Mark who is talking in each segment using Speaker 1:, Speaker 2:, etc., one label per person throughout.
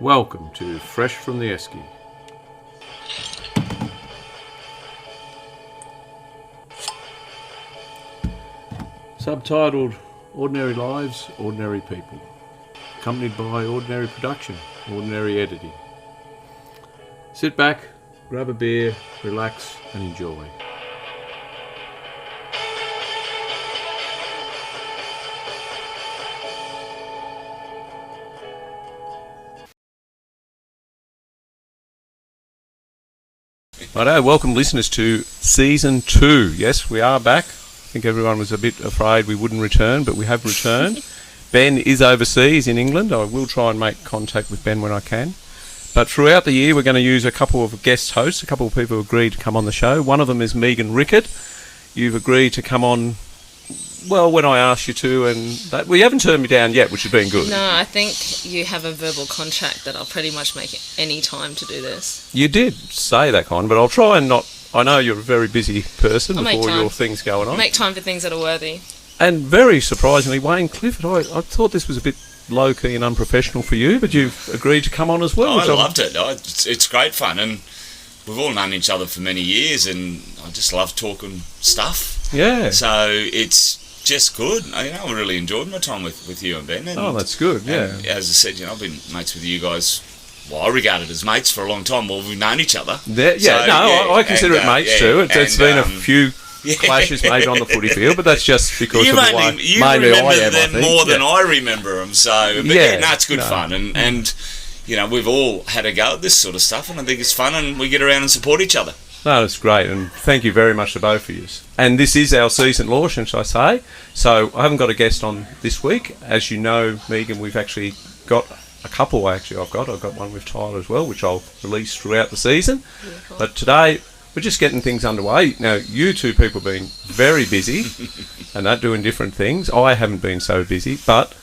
Speaker 1: Welcome to Fresh from the Esky. Subtitled Ordinary Lives, Ordinary People. Accompanied by ordinary production, ordinary editing. Sit back, grab a beer, relax and enjoy. Righto, welcome listeners to Season 2. Yes, we are back. I think everyone was a bit afraid we wouldn't return, but we have returned. Ben is overseas in England. I will try and make contact with Ben when I can. But throughout the year, we're going to use a couple of guest hosts, a couple of people who agreed to come on the show. One of them is Megan Rickett. You've agreed to come on, well, when I asked you to, and that, well, you haven't turned me down yet, which has been good.
Speaker 2: No, I think you have a verbal contract that I'll pretty much make any time to do this.
Speaker 1: You did say that, Con, but I'll try and not... I know you're a very busy person with all your things going on.
Speaker 2: Make time for things that are worthy. And
Speaker 1: very surprisingly, Wayne Clifford, I thought this was a bit low-key and unprofessional for you, but you've agreed to come on as well.
Speaker 3: I loved it. It's great fun, and we've all known each other for many years, and I just love talking stuff.
Speaker 1: Yeah.
Speaker 3: So it's just good. I really enjoyed my time with you and Ben. And,
Speaker 1: that's good, yeah.
Speaker 3: And as I said, I've been mates with you guys... Well, I regard it as mates for a long time. Well, we've known each other.
Speaker 1: I consider it mates too. It's been a few clashes maybe on the footy field, but that's just because of the way
Speaker 3: you remember them more than I remember them. So, but it's good fun, and we've all had a go at this sort of stuff, and I think it's fun, and we get around and support each other.
Speaker 1: No, that's great, and thank you very much to both of you. And this is our season launch, should I say? So I haven't got a guest on this week, as you know, Megan. We've actually got a couple. I've got one with Tyler as well, which I'll release throughout the season. Yeah, cool. But today we're just getting things underway. Now, you two people have been very busy and are doing different things. I haven't been so busy, but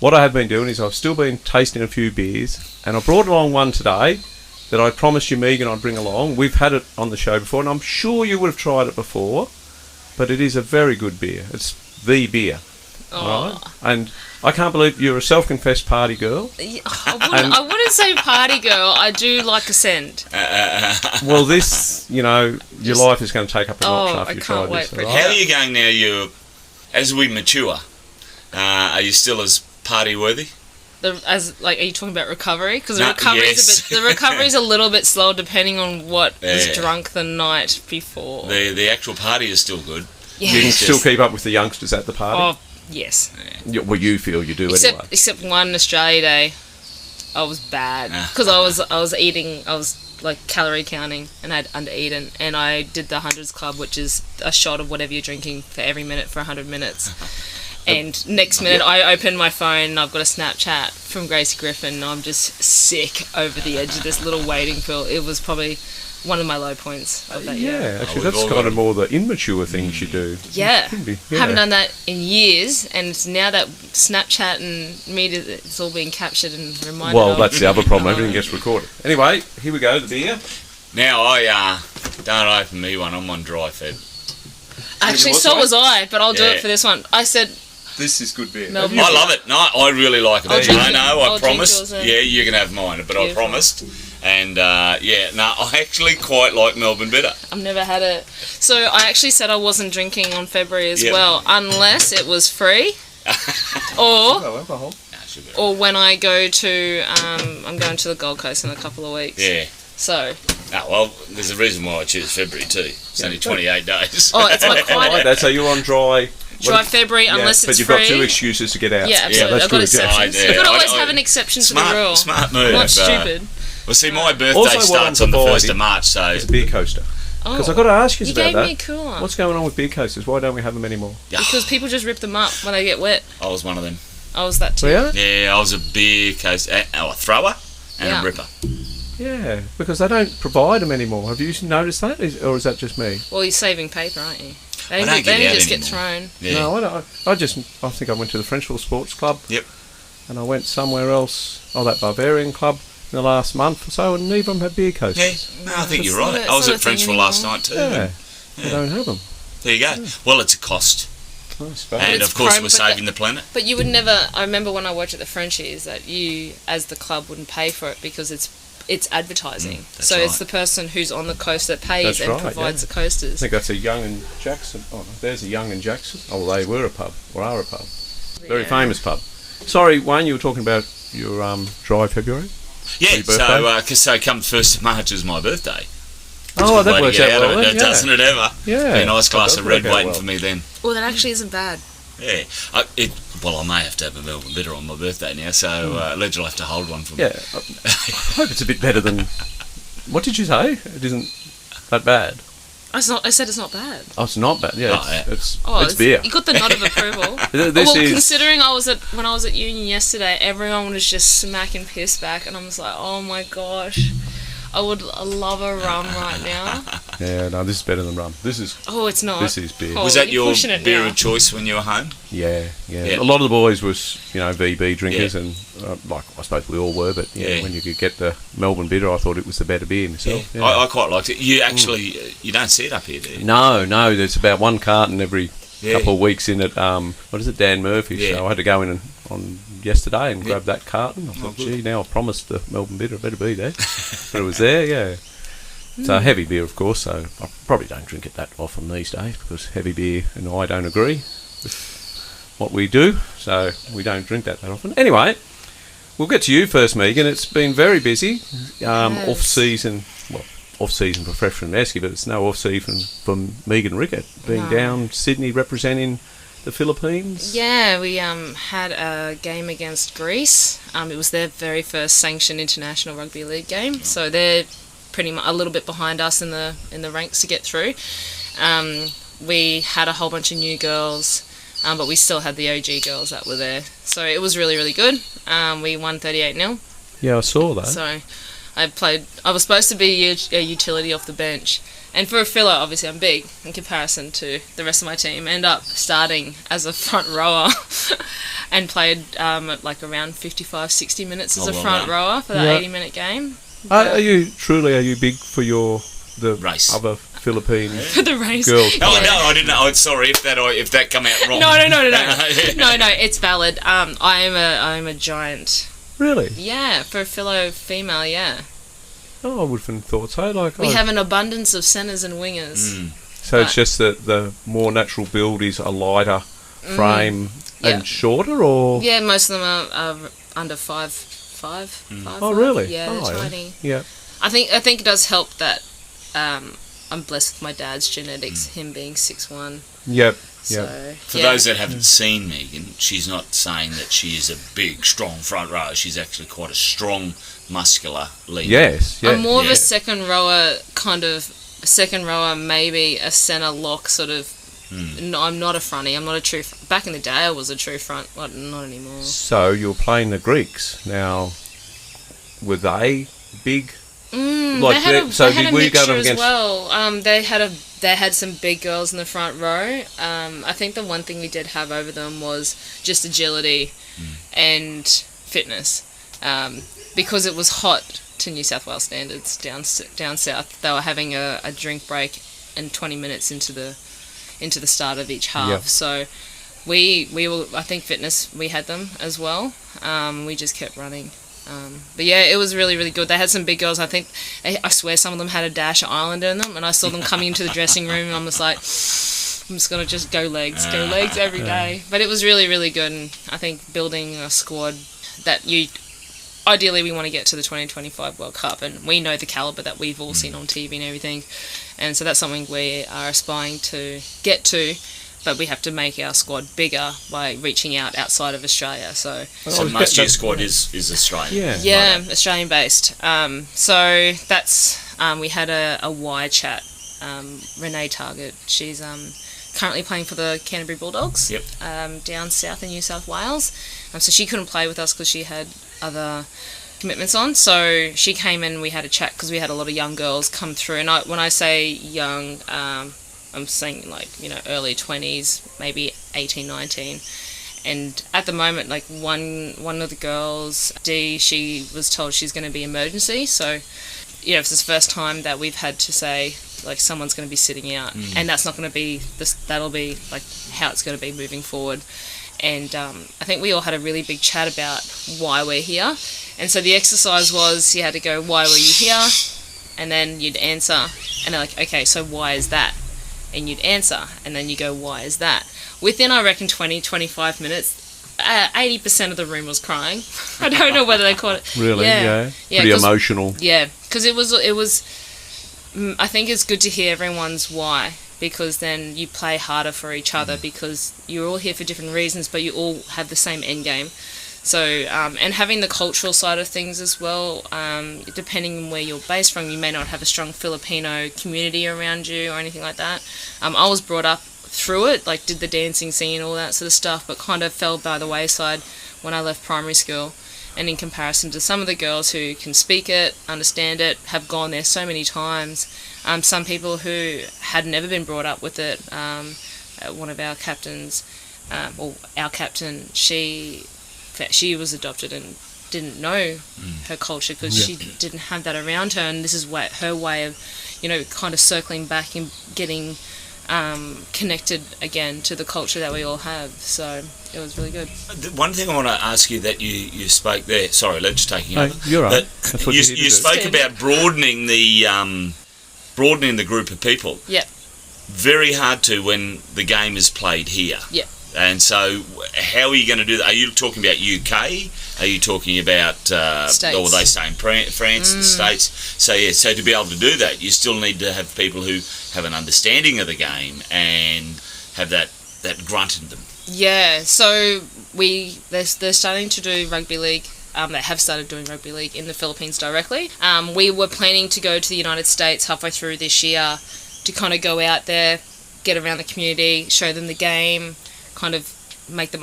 Speaker 1: what I have been doing is I've still been tasting a few beers, and I brought along one today that I promised you, Megan, I'd bring along. We've had it on the show before, and I'm sure you would have tried it before, but it is a very good beer. It's the beer. Right? And I can't believe you're a self-confessed party girl.
Speaker 2: I wouldn't say party girl. I do like a scent.
Speaker 1: Well, this, your life is going to take up a notch after you try this.
Speaker 3: But how are you going now? As we mature, are you still as party worthy?
Speaker 2: Are you talking about recovery? Because the recovery is a little bit slow depending on what is drunk the night before.
Speaker 3: The actual party is still good.
Speaker 2: Yeah.
Speaker 1: You can still keep up with the youngsters at the party?
Speaker 2: Oh, yes.
Speaker 1: Yeah. Well, you feel you do anyway.
Speaker 2: Except one Australia Day, I was bad because I was eating. I was like calorie counting and I'd under-eaten, and I did the hundreds club, which is a shot of whatever you're drinking for every minute for 100 minutes. And next minute I open my phone and I've got a Snapchat from Gracie Griffin, and I'm just sick over the edge of this little waiting pool. It was probably one of my low points of that year.
Speaker 1: Yeah, actually, that's kind of more the immature things you do.
Speaker 2: Yeah. Haven't done that in years, and now that Snapchat and media, it's all being captured and reminded of.
Speaker 1: Well, that's the other problem. Everything gets recorded. Anyway, here we go, the beer.
Speaker 3: Now, don't open me one. I'm on dry fed.
Speaker 2: Actually, so was I, but I'll do it for this one. I said...
Speaker 1: This is good beer.
Speaker 3: I love it. No, I really like it. I promised. Yeah, you can have mine, but I promised. And, I actually quite like Melbourne Bitter.
Speaker 2: I've never had it. So I actually said I wasn't drinking on February as well, unless it was free. Or when I go to, I'm going to the Gold Coast in a couple of weeks.
Speaker 3: Yeah.
Speaker 2: So.
Speaker 3: There's a reason why I choose February too. It's only 28 days.
Speaker 2: Oh, it's like quite
Speaker 1: so you're on dry
Speaker 2: February unless it's free.
Speaker 1: But you've got two excuses to get out.
Speaker 2: Yeah, absolutely. I've got exceptions. You've got to always have an exception to the rule.
Speaker 3: Smart move.
Speaker 2: I'm not stupid.
Speaker 3: Well, see, my birthday starts on the 1st of March, so...
Speaker 1: It's a beer coaster. Because I've got to ask you about that.
Speaker 2: You gave me a cooler.
Speaker 1: What's going on with beer coasters? Why don't we have them anymore?
Speaker 2: Because people just rip them up when they get wet.
Speaker 3: I was one of them.
Speaker 2: I was that too.
Speaker 1: Yeah?
Speaker 3: Yeah, I was a beer coaster, a thrower and a ripper.
Speaker 1: Yeah, because they don't provide them anymore. Have you noticed that? Or is that just me?
Speaker 2: Well, you're saving paper, aren't you? They
Speaker 3: don't
Speaker 2: just get thrown.
Speaker 3: Yeah.
Speaker 1: No, I think I went to the Frenchville Sports Club.
Speaker 3: Yep.
Speaker 1: And I went somewhere else, that Bavarian Club, in the last month or so, and neither of them had beer coasters.
Speaker 3: Yeah, no, I think you're right. I was at Frenchville last night too.
Speaker 1: Yeah, they don't have them.
Speaker 3: There you go. Yeah. Well, it's a cost.
Speaker 1: Nice.
Speaker 3: And of course, we're saving the planet.
Speaker 2: But you would never. I remember when I worked at the Frenchies that you, as the club, wouldn't pay for it because it's advertising. So
Speaker 3: right.
Speaker 2: It's the person who's on the coast that pays and provides the coasters.
Speaker 1: I think that's a Young and Jackson. Oh, there's a Young and Jackson. Oh, well, they were a pub or are a pub. Very famous pub. Sorry, Wayne, you were talking about your dry February.
Speaker 3: Yeah. So come 1st of March is my birthday.
Speaker 1: Oh, that works out well, then,
Speaker 3: doesn't it ever?
Speaker 1: Yeah.
Speaker 3: Be a nice glass of red waiting for me then.
Speaker 2: Well, that actually isn't bad.
Speaker 3: Yeah. I may have to have a Melbourne Bitter on my birthday now, so Ledge will have to hold one for me.
Speaker 1: Yeah. I hope it's a bit better than... What did you say? It isn't that bad.
Speaker 2: I said it's not bad.
Speaker 1: Oh, it's not bad. Yeah, it's beer.
Speaker 2: You got the nod of approval. Considering when I was at union yesterday, everyone was just smacking piss back, and I was like, oh my gosh, I love a rum right now.
Speaker 1: Yeah, no, this is better than rum.
Speaker 2: Oh, it's not.
Speaker 1: This is beer.
Speaker 3: Was that your beer of choice when you were home?
Speaker 1: Yeah. A lot of the boys was, VB drinkers, and I suppose we all were, but when you could get the Melbourne Bitter, I thought it was the better beer myself.
Speaker 3: Yeah. I quite liked it. You actually, you don't see it up here, do you?
Speaker 1: No, there's about one carton every couple of weeks in at, Dan Murphy's.
Speaker 3: Yeah.
Speaker 1: So I had to go in on yesterday and grab that carton. I thought, now I've promised the Melbourne Bitter, it better be there. But it was there, yeah. It's a heavy beer, of course, so I probably don't drink it that often these days because heavy beer and I don't agree with what we do, so we don't drink that often. Anyway, we'll get to you first, Megan. It's been very busy, off-season for Fresh and Esky, but it's no off-season for Megan Rickett, being down Sydney representing the Philippines.
Speaker 2: Yeah, we had a game against Greece. It was their very first sanctioned international rugby league game, so they're pretty much a little bit behind us in the ranks to get through. We had a whole bunch of new girls, but we still had the OG girls that were there. So it was really, really good. We won 38-0.
Speaker 1: Yeah, I saw that.
Speaker 2: So I was supposed to be a utility off the bench. And for a filler, obviously I'm big in comparison to the rest of my team. End up starting as a front rower and played around 55-60 minutes as a front rower for that 80-minute game.
Speaker 1: Are you big for the
Speaker 3: race?
Speaker 1: Other Philippine
Speaker 2: for the race
Speaker 1: girls?
Speaker 3: Oh no, I didn't know. I'm sorry if that come out wrong.
Speaker 2: No, it's valid. I am a giant.
Speaker 1: Really?
Speaker 2: Yeah, for a fellow female, yeah.
Speaker 1: Oh, I would have thought so.
Speaker 2: We have an abundance of centres and wingers.
Speaker 1: So it's just that the more natural build is a lighter frame and shorter, or
Speaker 2: most of them are under 5'5".
Speaker 1: Oh, really?
Speaker 2: Yeah, they're tiny.
Speaker 1: Yeah.
Speaker 2: I think it does help that I'm blessed with my dad's genetics, him being 6'1".
Speaker 1: Yep.
Speaker 2: So,
Speaker 3: for those that haven't seen Megan, she's not saying that she is a big, strong front rower. She's actually quite a strong, muscular leader.
Speaker 1: Yes.
Speaker 2: I'm more of a second rower, maybe a centre lock sort of. No, I'm not a fronty. I'm not a true. Back in the day, I was a true front, but not anymore.
Speaker 1: So you were playing the Greeks. Now, were they big?
Speaker 2: They had a mixture as well. They had some big girls in the front row. I think the one thing we did have over them was just agility and fitness. Because it was hot to New South Wales standards down south. They were having a drink break and 20 minutes into the start of each half. Yep. So we were, I think fitness, we had them as well. We just kept running. But yeah, it was really, really good. They had some big girls. I swear some of them had a dash of Islander in them, and I saw them coming into the dressing room, and I'm just like, I'm just going to just go legs every day. But it was really, really good, and I think building a squad that ideally we want to get to the 2025 World Cup, and we know the calibre that we've all seen on TV and everything, and so that's something we are aspiring to get to, but we have to make our squad bigger by reaching out outside of Australia. So
Speaker 3: most of your squad is Australian.
Speaker 2: Yeah, Australian based. So that's we had a Y chat. Renee Target, she's currently playing for the Canterbury Bulldogs.
Speaker 3: Yep.
Speaker 2: Down south in New South Wales. So she couldn't play with us because she had other commitments on. So she came in, we had a chat because we had a lot of young girls come through. And when I say young, I'm saying early 20s, maybe 18, 19. And at the moment, one of the girls, Dee, she was told she's going to be emergency. So, it's the first time that we've had to say like someone's going to be sitting out, and that's not going to be this. That'll be like how it's going to be moving forward. And I think we all had a really big chat about why we're here. And so the exercise was you had to go, why were you here? And then you'd answer. And they're like, okay, so why is that? And you'd answer. And then you go, why is that? Within, I reckon, 20-25 minutes, 80% of the room was crying. I don't know whether they caught it.
Speaker 1: Really? Yeah. Pretty emotional.
Speaker 2: Yeah, because it was. I think it's good to hear everyone's why, because then you play harder for each other, because you're all here for different reasons, but you all have the same end game. So, and having the cultural side of things as well, depending on where you're based from, you may not have a strong Filipino community around you or anything like that. I was brought up through it, like did the dancing scene, all that sort of stuff, but kind of fell by the wayside when I left primary school. And in comparison to some of the girls who can speak it, understand it, have gone there so many times, some people who had never been brought up with it, one of our captains, or our captain, she was adopted and didn't know her culture because she didn't have that around her, and this is her way of, kind of circling back and getting connected again to the culture that we all have. So it was really good.
Speaker 3: One thing I want to ask you that you spoke there. Sorry, let's taking over.
Speaker 1: You're right.
Speaker 3: You spoke about broadening the group of people.
Speaker 2: Yep.
Speaker 3: Very hard to when the game is played here.
Speaker 2: Yep.
Speaker 3: And so, how are you going to do that? Are you talking about UK? Are you talking about,
Speaker 2: States.
Speaker 3: or were they saying France, the States? So, so to be able to do that, you still need to have people who have an understanding of the game and have that grunt in them.
Speaker 2: Yeah, so they're starting to do rugby league. They have started doing rugby league in the Philippines directly. We were planning to go to the United States halfway through this year to kind of go out there, get around the community, show them the game, kind of make them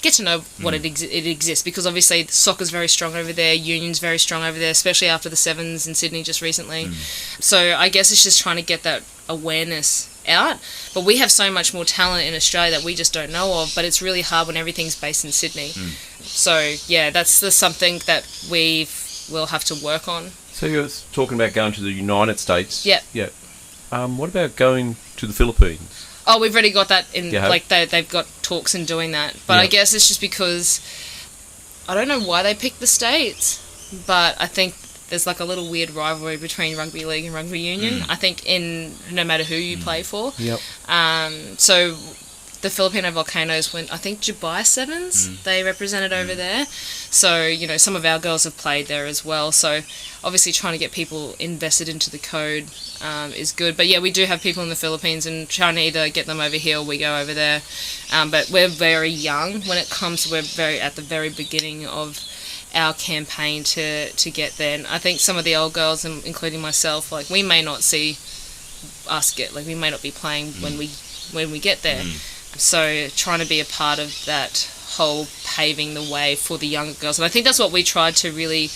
Speaker 2: get to know what it exists, because obviously soccer's very strong over there, union's very strong over there, especially after the Sevens in Sydney just recently. So I guess it's just trying to get that awareness out. But we have so much more talent in Australia that we just don't know of, but it's really hard when everything's based in Sydney. So yeah, that's something that we'll have to work on.
Speaker 1: So you're talking about going to the United States.
Speaker 2: Yeah.
Speaker 1: What about going to the Philippines?
Speaker 2: Oh, we've already got that in, they've got talks in doing that. But I guess it's just because, I don't know why they picked the States, but I think there's like a little weird rivalry between rugby league and rugby union. I think no matter who you play for.
Speaker 1: Yep.
Speaker 2: So the Filipino Volcanoes went, I think, Dubai Sevens, they represented over there. So, some of our girls have played there as well. So obviously trying to get people invested into the code is good. But yeah, we do have people in the Philippines and trying to either get them over here or we go over there. But we're very young when it comes to, we're very at the very beginning of our campaign to get there. And I think some of the old girls, including myself, we may not see us we may not be playing when we get there. So trying to be a part of that whole paving the way for the younger girls. And I think that's what we tried to really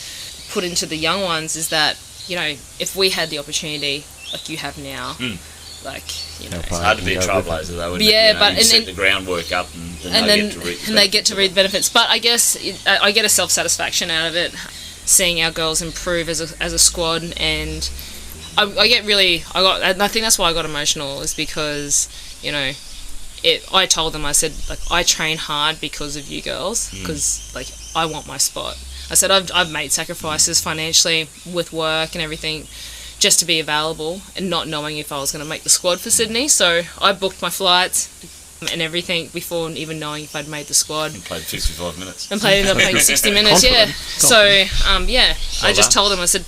Speaker 2: put into the young ones, is that, if we had the opportunity like you have now,
Speaker 3: it's hard to be a trailblazer though, isn't it?
Speaker 2: Yeah, but
Speaker 3: you set the groundwork up and
Speaker 2: they get to reap the benefits. But I guess I get a self-satisfaction out of it, seeing our girls improve as a squad. And I think that's why I got emotional, is because, I told them, I said, I train hard because of you girls, because I want my spot. I said I've made sacrifices financially with work and everything just to be available, and not knowing if I was going to make the squad for Sydney. So I booked my flights and everything before even knowing if I'd made the squad.
Speaker 3: And played 55 minutes.
Speaker 2: And ended up playing 60 minutes, So, I just told them, I said,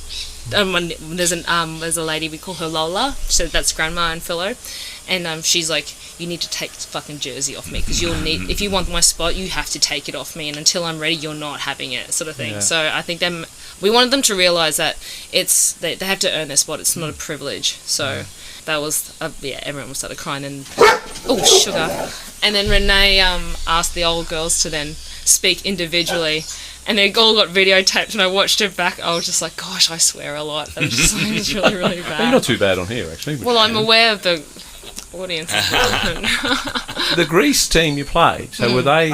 Speaker 2: there's a lady, we call her Lola, so that's Grandma and Philo, and she's like, you need to take this fucking jersey off me, because if you want my spot, you have to take it off me, and until I'm ready, you're not having it, sort of thing. So I think we wanted them to realise that they have to earn their spot. It's not a privilege. So that was everyone started crying, and sugar. And then Renee asked the old girls to then speak individually, and they all got videotaped, and I watched it back. I was just like, gosh, I swear a lot. That was just it's really, really bad.
Speaker 1: You're not too bad on here, actually.
Speaker 2: Well, I'm aware of the audience.
Speaker 1: The Greece team you played, so were they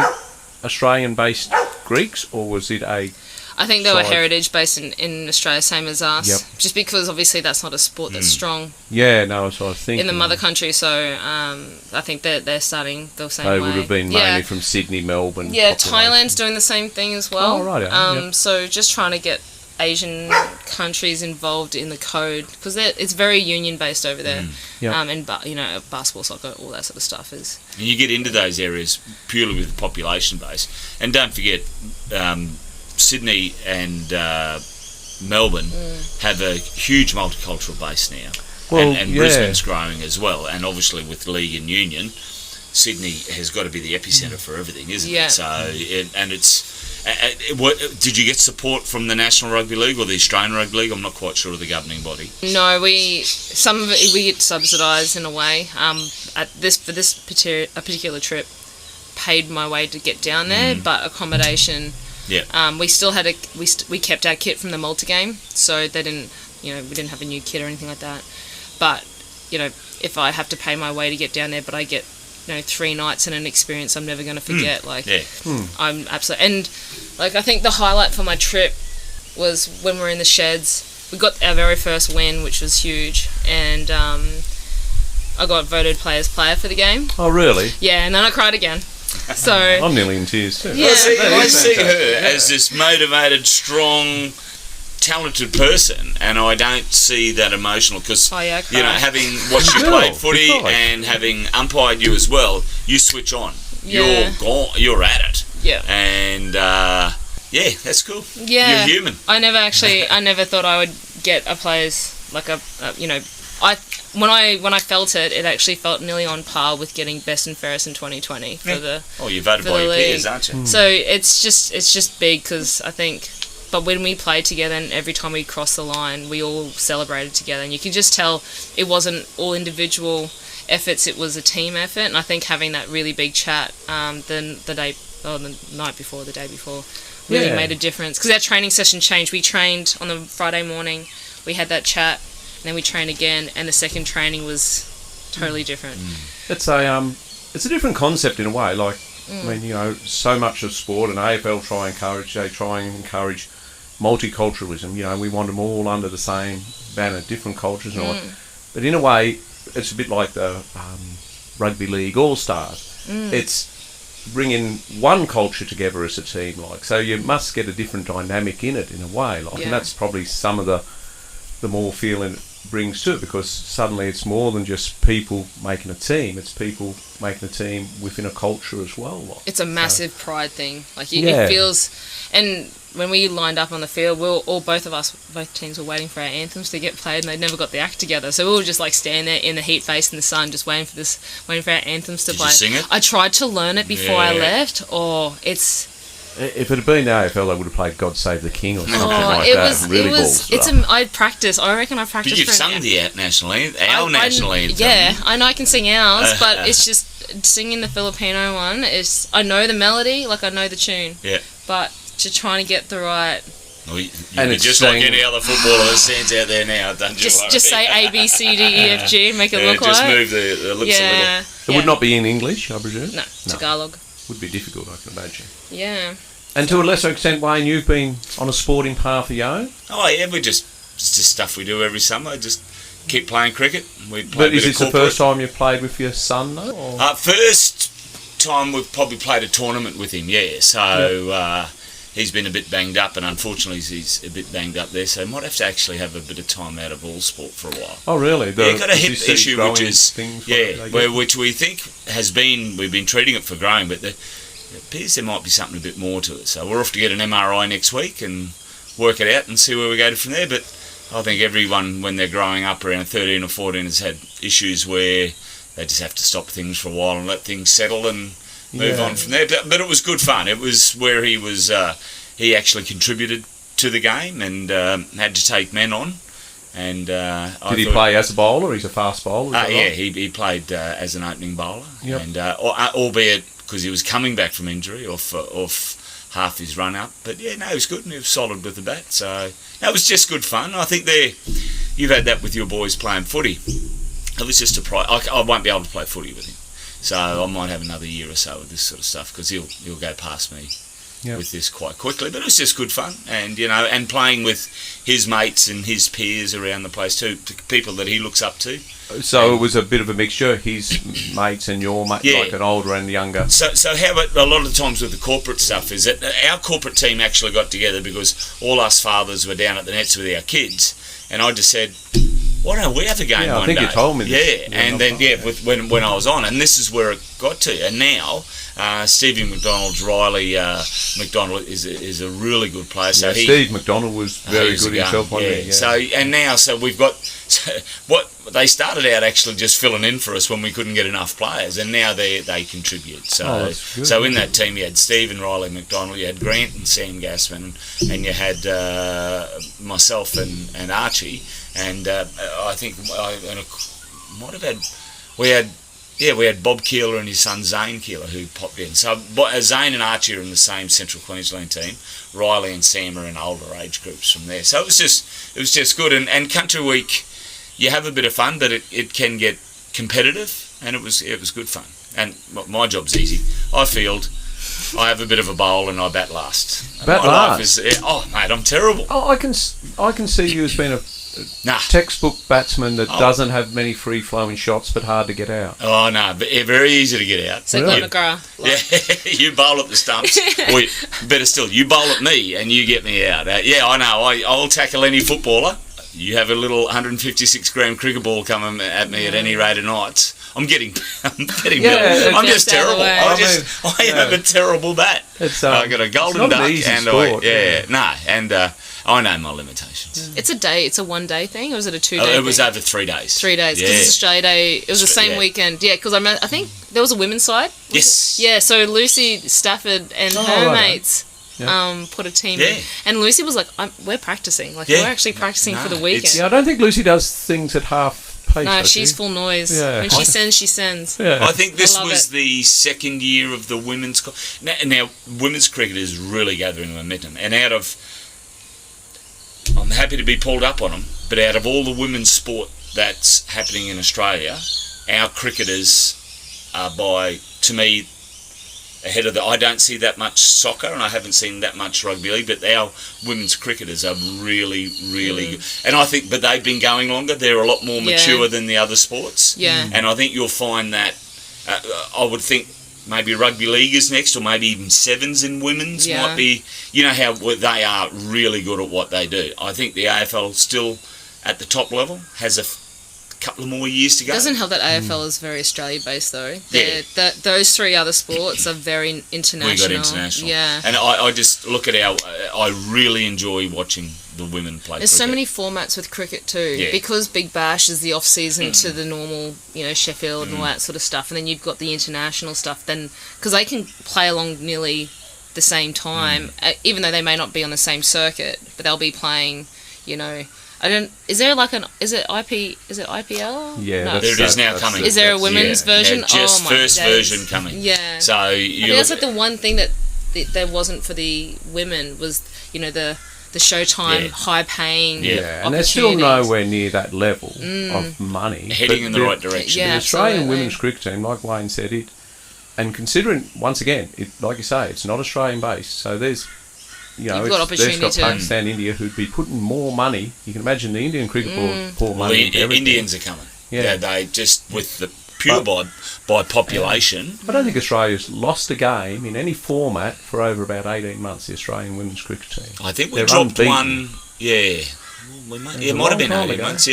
Speaker 1: Australian-based Greeks, or was it a
Speaker 2: I think they were heritage-based in Australia, same as us.
Speaker 1: Yep.
Speaker 2: Just because, obviously, that's not a sport that's strong.
Speaker 1: Yeah, no, that's what I was thinking.
Speaker 2: In the mother country, so I think they're starting the same way.
Speaker 1: They would have been mainly from Sydney, Melbourne.
Speaker 2: Yeah, Thailand's doing the same thing as well.
Speaker 1: Oh, right.
Speaker 2: So just trying to get Asian countries involved in the code, because it's very union-based over there. And basketball, soccer, all that sort of stuff is.
Speaker 3: And you get into those areas purely with the population base. And don't forget, Sydney and Melbourne have a huge multicultural base now. Well, and Brisbane's growing as well. And obviously with league and union, Sydney has got to be the epicentre for everything, isn't it? So, did you get support from the National Rugby League or the Australian Rugby League? I'm not quite sure of the governing body.
Speaker 2: No, some of it we get subsidised in a way. For this particular trip, paid my way to get down there, but accommodation. Yeah. We still had we kept our kit from the Malta game, so they didn't. We didn't have a new kit or anything like that. But if I have to pay my way to get down there, but I get 3 nights and an experience I'm never going to forget. I'm absolutely. And I think the highlight for my trip was when we were in the sheds. We got our very first win, which was huge, and I got voted player's player for the game.
Speaker 1: Oh, really?
Speaker 2: Yeah, and then I cried again. So
Speaker 1: I'm nearly in tears too.
Speaker 3: Yeah. I see her as this motivated, strong, talented person, and I don't see that emotional because having watched you play footy and having umpired you as well, you switch on. You're gone. You're at it.
Speaker 2: Yeah.
Speaker 3: And that's cool.
Speaker 2: Yeah.
Speaker 3: You're human.
Speaker 2: I never thought I would get a player's when I felt it, it actually felt nearly on par with getting best and fairest in 2020 for the.
Speaker 3: Oh, you're voted by your peers, aren't you?
Speaker 2: So it's just big because I think. But when we played together and every time we crossed the line, we all celebrated together. And you could just tell it wasn't all individual efforts, it was a team effort. And I think having that really big chat the night before, the day before, really made a difference. Because our training session changed. We trained on the Friday morning, we had that chat, and then we trained again, and the second training was totally different.
Speaker 1: It's a different concept in a way. I mean, so much of sport and AFL try and encourage multiculturalism. We want them all under the same banner, different cultures and all that. But in a way, it's a bit like the Rugby League All-Stars. It's bringing one culture together as a team, so you must get a different dynamic in it in a way, and that's probably some of the more feeling it brings to it, because suddenly it's more than just people making a team, it's people making a team within a culture as well.
Speaker 2: It's a massive pride thing. It feels, and when we lined up on the field, both teams were waiting for our anthems to get played, and they never got the act together. So we were just standing there in the heat, facing the sun, just waiting for our anthems to play.
Speaker 3: Did you sing it?
Speaker 2: I tried to learn it before I left.
Speaker 1: If it had been the AFL, they would have played "God Save the King" or something like that.
Speaker 2: I practiced. I reckon I practiced.
Speaker 3: But you've sung the national anthem, our national anthem.
Speaker 2: Yeah, I know I can sing ours, but it's just singing the Filipino one. I know the melody, I know the tune. Yeah. But to trying to get the right.
Speaker 3: Well, you're just like any other footballer that stands out there now, don't you?
Speaker 2: Just say A, B, C, D, E, F, G, make it look
Speaker 3: just move the lips a little.
Speaker 1: It would not be in English, I presume?
Speaker 2: No, Tagalog.
Speaker 1: Would be difficult, I can imagine.
Speaker 2: Yeah.
Speaker 1: And to a lesser extent, Wayne, you've been on a sporting path of your own?
Speaker 3: Oh, yeah, it's just stuff we do every summer. Just keep playing cricket.
Speaker 1: But is this the first time you've played with your son, though? Or?
Speaker 3: First time we've probably played a tournament with him, yeah. So he's been a bit banged up, and unfortunately he's a bit banged up there, so he might have to actually have a bit of time out of all sport for a while.
Speaker 1: Oh, really?
Speaker 3: He's got a hip issue, which we think we've been treating it for growing, but it appears there might be something a bit more to it. So we're off to get an MRI next week and work it out and see where we go from there. But I think everyone, when they're growing up around 13 or 14, has had issues where they just have to stop things for a while and let things settle and move on from there. But it was good fun. It was where he was. He actually contributed to the game and had to take men on. And
Speaker 1: did he play as a bowler? He's a fast bowler.
Speaker 3: Yeah, he played as an opening bowler, and albeit because he was coming back from injury off half his run up. But yeah, no, he was good and he was solid with the bat. So that was just good fun. I think you've had that with your boys playing footy. It was just a pride. I won't be able to play footy with him, so I might have another year or so with this sort of stuff because he'll go past me with this quite quickly, but it was just good fun, and and playing with his mates and his peers around the place too, to people that he looks up to.
Speaker 1: So it was a bit of a mixture, his mates and your mates, like an older and younger.
Speaker 3: So how about a lot of the times with the corporate stuff is that our corporate team actually got together because all us fathers were down at the nets with our kids, and I just said, why don't we have a game one day?
Speaker 1: I think you told me this.
Speaker 3: And then when I was on, and this is where it got to, and now Stevie Riley McDonald is a really good player. So
Speaker 1: Steve McDonald was very good himself, wasn't he?
Speaker 3: Yeah. So we've got what they started out actually just filling in for us when we couldn't get enough players, and now they contribute. So in that team you had Steve and Riley McDonald, you had Grant and Sam Gassman, and you had myself and Archie, and I think might have had we had Bob Keeler and his son Zane Keeler who popped in. So Zane and Archie are in the same Central Queensland team. Riley and Sam are in older age groups from there. So it was just good. And Country Week, you have a bit of fun, but it can get competitive, and it was good fun. And my job's easy. I field, I have a bit of a bowl, and I bat last. Mate, I'm terrible.
Speaker 1: Oh, I can see you as being a textbook batsman that doesn't have many free-flowing shots but hard to get out.
Speaker 3: Oh, no, but very easy to get out.
Speaker 2: So Glenn McGrath.
Speaker 3: Yeah, you bowl at the stumps. Or better still, you bowl at me and you get me out. I know, I'll tackle any footballer. You have a little 156-gram cricket ball coming at me at any rate of nights. I'm getting I'm just terrible. I have a terrible bat. I got a golden duck and I know my limitations.
Speaker 2: It's a 1 day thing, or was it a 2 day?
Speaker 3: It was over 3 days.
Speaker 2: 3 days, because it's Australia Day. It was the same weekend. Yeah, because I think there was a women's side.
Speaker 3: Yes.
Speaker 2: Yeah, so Lucy Stafford and her mates put a team in, and Lucy was like, "We're practicing. We're actually practicing for the weekend."
Speaker 1: Yeah, I don't think Lucy does things at half.
Speaker 2: No, she's full noise. Yeah. When she sends.
Speaker 3: Yeah. I think this was the second year of the women's... Now, women's cricket is really gathering momentum. And I'm happy to be pulled up on them, but out of all the women's sport that's happening in Australia, our cricketers are to me, ahead of I don't see that much soccer, and I haven't seen that much rugby league, but our women's cricketers are really, really good. And I think, but they've been going longer. They're a lot more mature than the other sports.
Speaker 2: Yeah.
Speaker 3: And I think you'll find that, I would think maybe rugby league is next, or maybe even sevens in women's might be, how they are really good at what they do. I think the AFL still at the top level has a couple of more years to go.
Speaker 2: It doesn't help that AFL is very Australia based though. Those three other sports are very international.
Speaker 3: We got international.
Speaker 2: Yeah.
Speaker 3: And I just look at I really enjoy watching the women play
Speaker 2: There's
Speaker 3: cricket.
Speaker 2: so many formats with cricket too. Because Big Bash is the off season to the normal, Sheffield and all that sort of stuff, and then you've got the international stuff then, because they can play along nearly the same time, even though they may not be on the same circuit, but they'll be playing, is it IPL?
Speaker 1: Yeah,
Speaker 2: no.
Speaker 3: There it is now coming.
Speaker 2: Is there a women's version?
Speaker 3: Just first version coming.
Speaker 2: Yeah.
Speaker 3: So
Speaker 2: I think that's like the one thing that there wasn't for the women was, the Showtime high paying.
Speaker 1: Yeah, and they're still nowhere near that level of money.
Speaker 3: Heading in the right direction.
Speaker 1: The Australian women's cricket team, like Wayne said, and considering, once again, like you say, it's not Australian based, so there's
Speaker 2: you've got opportunity
Speaker 1: to Pakistan, India, who'd be putting more money. You can imagine the Indian cricket board pour money.
Speaker 3: The Indians are coming. Yeah, they just with the pure by population.
Speaker 1: I don't think Australia's lost a game in any format for over about 18 months. The Australian women's cricket team.
Speaker 3: I think we dropped one. Yeah. It might have been 18 months,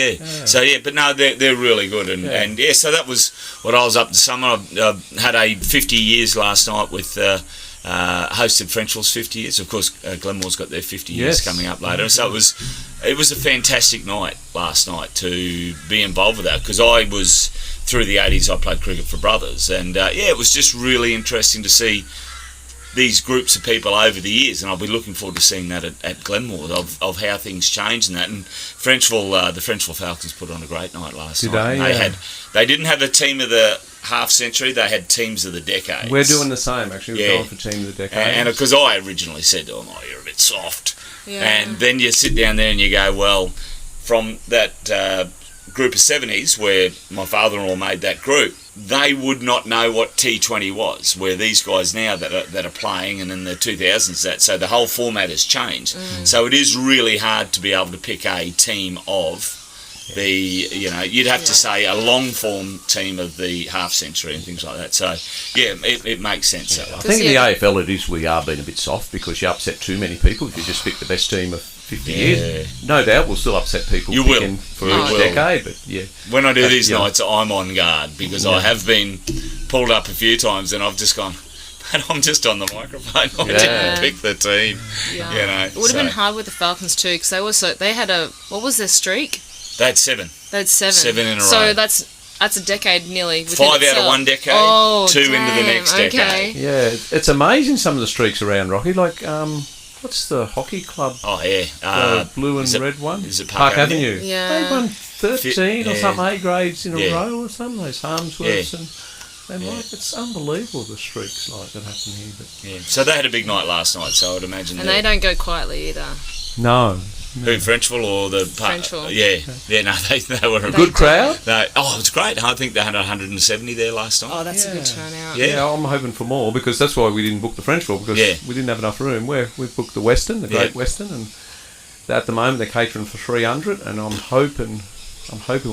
Speaker 3: So, but no, they're really good. And so that was what I was up to summer. I had a 50 years last night with... hosted Frenchville's 50 years. Of course, Glenmore's got their 50 years coming up later. So it was a fantastic night last night to be involved with that, because I was, through the 80s, I played cricket for Brothers. And, it was just really interesting to see these groups of people over the years, and I'll be looking forward to seeing that at Glenmore, of how things changed and that. And Frenchville, the Frenchville Falcons put on a great night last night. They didn't have a team of the half century, they had teams of the decades.
Speaker 1: We're doing the same, actually. We're going for team of the decades.
Speaker 3: And because I originally said, you're a bit soft. Yeah. And then you sit down there and you go, well, from that group of 70s, where my father-in-law made that group, they would not know what T20 was, where these guys now that are playing, and in the 2000s so the whole format has changed. So it is really hard to be able to pick a team of you'd have to say a long form team of the half century and things like that. So it makes sense.
Speaker 4: I think in the AFL we are being a bit soft, because you upset too many people if you just pick the best team of 50 years. No doubt we'll still upset people for each decade, but
Speaker 3: when I do these nights, I'm on guard, because I have been pulled up a few times and I've just gone, and I'm just on the microphone. I didn't pick the team.
Speaker 2: It would have been hard with the Falcons too, because they had what was their streak?
Speaker 3: They had 7.
Speaker 2: Seven
Speaker 3: in a row.
Speaker 2: So that's a decade nearly.
Speaker 3: 5 out of one decade, 2 into the next decade.
Speaker 4: Yeah, it's amazing some of the streaks around, Rocky. Like, what's the hockey club?
Speaker 3: Oh, yeah.
Speaker 4: The blue and red one?
Speaker 3: Is it
Speaker 4: Park Avenue?
Speaker 2: Yeah.
Speaker 4: They won 13 or something, A grades in a row or something, those Harmsworths and it's unbelievable the streaks like that happen here. But
Speaker 3: so they had a big night last night, so I would imagine.
Speaker 2: And they don't go quietly either.
Speaker 4: No.
Speaker 3: Who, Frenchville or the...
Speaker 2: Frenchville.
Speaker 3: They were a
Speaker 4: good crowd.
Speaker 3: It was great. I think they had 170 there last night.
Speaker 2: Oh, that's a good turnout.
Speaker 4: Yeah, I'm hoping for more, because that's why we didn't book the Frenchville, because we didn't have enough room. We've booked the Western, the Great Western, and at the moment they're catering for 300, and I'm hoping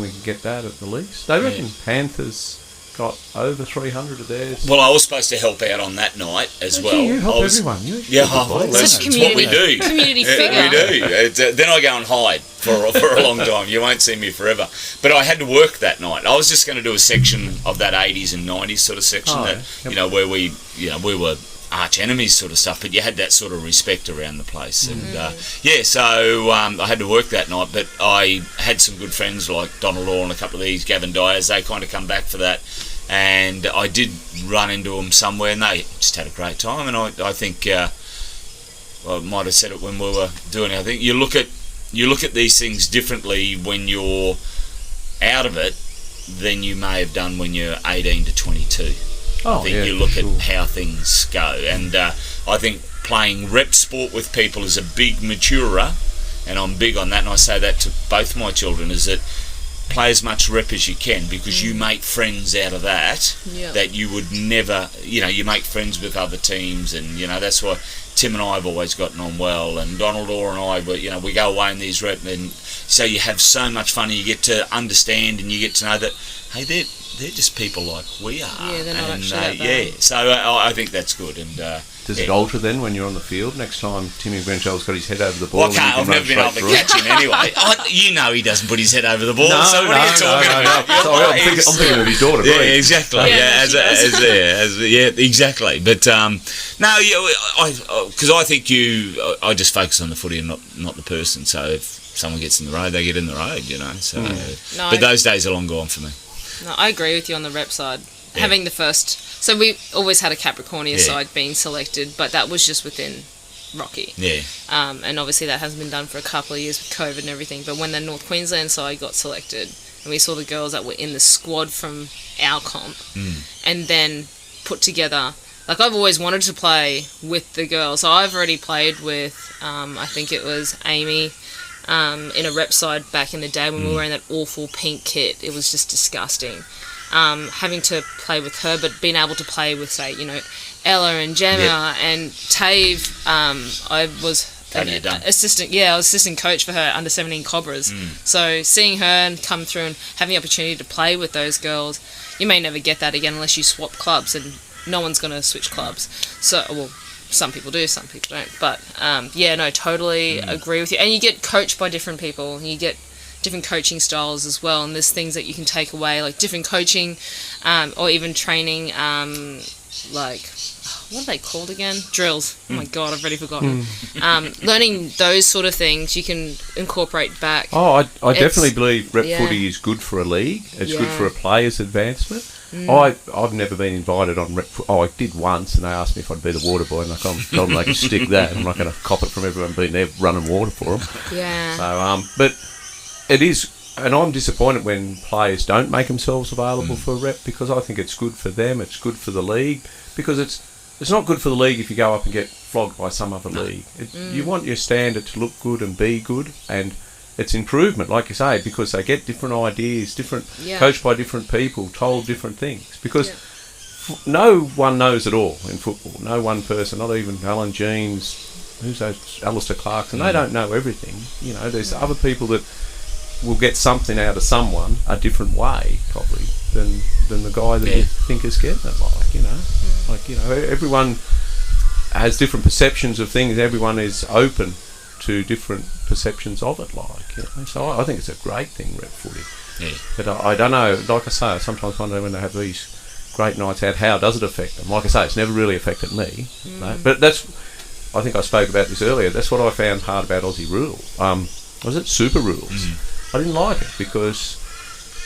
Speaker 4: we can get that at the least. They reckon Panthers got over 300 of theirs.
Speaker 3: Well, I was supposed to help out on that night as well.
Speaker 4: You help everyone.
Speaker 3: That's what we do.
Speaker 2: Community figure.
Speaker 3: We do. Then I go and hide for a long time. You won't see me forever. But I had to work that night. I was just going to do a section of that 80s and 90s sort of section where we were arch enemies sort of stuff, but you had that sort of respect around the place. And so I had to work that night, but I had some good friends like Donald Orr and a couple of these, Gavin Dyers, they kind of come back for that, and I did run into them somewhere, and they just had a great time. And I think I might have said it when we were doing it, I think you look at these things differently when you're out of it than you may have done when you're 18 to 22. I think you look at how things go, and I think playing rep sport with people is a big maturer, and I'm big on that, and I say that to both my children, is that play as much rep as you can, because you make friends out of that that you would never, you make friends with other teams, and that's why Tim and I have always gotten on well, and Donald Orr and I, we go away in these rep, and so you have so much fun, and you get to understand, and you get to know that, hey, they're just people like we are.
Speaker 2: Yeah, they're not actually that bad.
Speaker 3: So I think that's good. And
Speaker 4: does it alter then when you're on the field? Next time Timmy Grenshall's got his head over the ball.
Speaker 3: Well, I've never been able to catch him anyway. He doesn't put his head over the ball. So what are you talking about?
Speaker 4: I'm thinking of his daughter.
Speaker 3: Yeah, exactly. Exactly. But because I think I just focus on the footy and not the person. So if someone gets in the road, they get in the road. So, but those days are long gone for me.
Speaker 2: No, I agree with you on the rep side. Yeah. Having the first... So we always had a Capricornia side being selected, but that was just within Rocky.
Speaker 3: Yeah.
Speaker 2: And obviously that hasn't been done for a couple of years with COVID and everything. But when the North Queensland side got selected, and we saw the girls that were in the squad from our comp, and then put together... Like, I've always wanted to play with the girls. So I've already played with, I think it was Amy... in a rep side back in the day when we were wearing that awful pink kit. It was just disgusting. Having to play with her, but being able to play with, say, Ella and Gemma and Tave. I was assistant coach for her under 17 Cobras. So seeing her and come through and having the opportunity to play with those girls, you may never get that again unless you swap clubs, and no one's going to switch clubs. So, some people do, some people don't. But, totally agree with you. And you get coached by different people. And you get different coaching styles as well. And there's things that you can take away, like different coaching or even training, like, what are they called again? Drills. Oh, my God, I've already forgotten. Learning those sort of things you can incorporate back.
Speaker 4: Oh, I definitely believe rep footy is good for a league. It's good for a player's advancement. I've never been invited on rep. I did once, and they asked me if I'd be the water boy, and I told them they could stick that. I'm not going to cop it from everyone being there running water for them.
Speaker 2: Yeah.
Speaker 4: So, but it is, and I'm disappointed when players don't make themselves available for rep, because I think it's good for them. It's good for the league, because it's not good for the league if you go up and get flogged by some other league. You want your standard to look good and be good, and
Speaker 1: it's improvement, like you say, because they get different ideas, coached by different people, told different things. Because no one knows it all in football. No one person, not even Alan Jeans, who's those, Alistair Clarkson, they don't know everything. You know, there's other people that will get something out of someone a different way, probably, than the guy that you think is getting it, like, you know. Like, you know, everyone has different perceptions of things. Everyone is open to different perceptions of it, like, you know. So I think it's a great thing, rep footy.
Speaker 3: Yeah.
Speaker 1: But I don't know, like I say, I sometimes wonder when they have these great nights out, how does it affect them? Like I say, it's never really affected me. No? But that's, I think I spoke about this earlier, that's what I found hard about Aussie rule. Was it super rules? I didn't like it because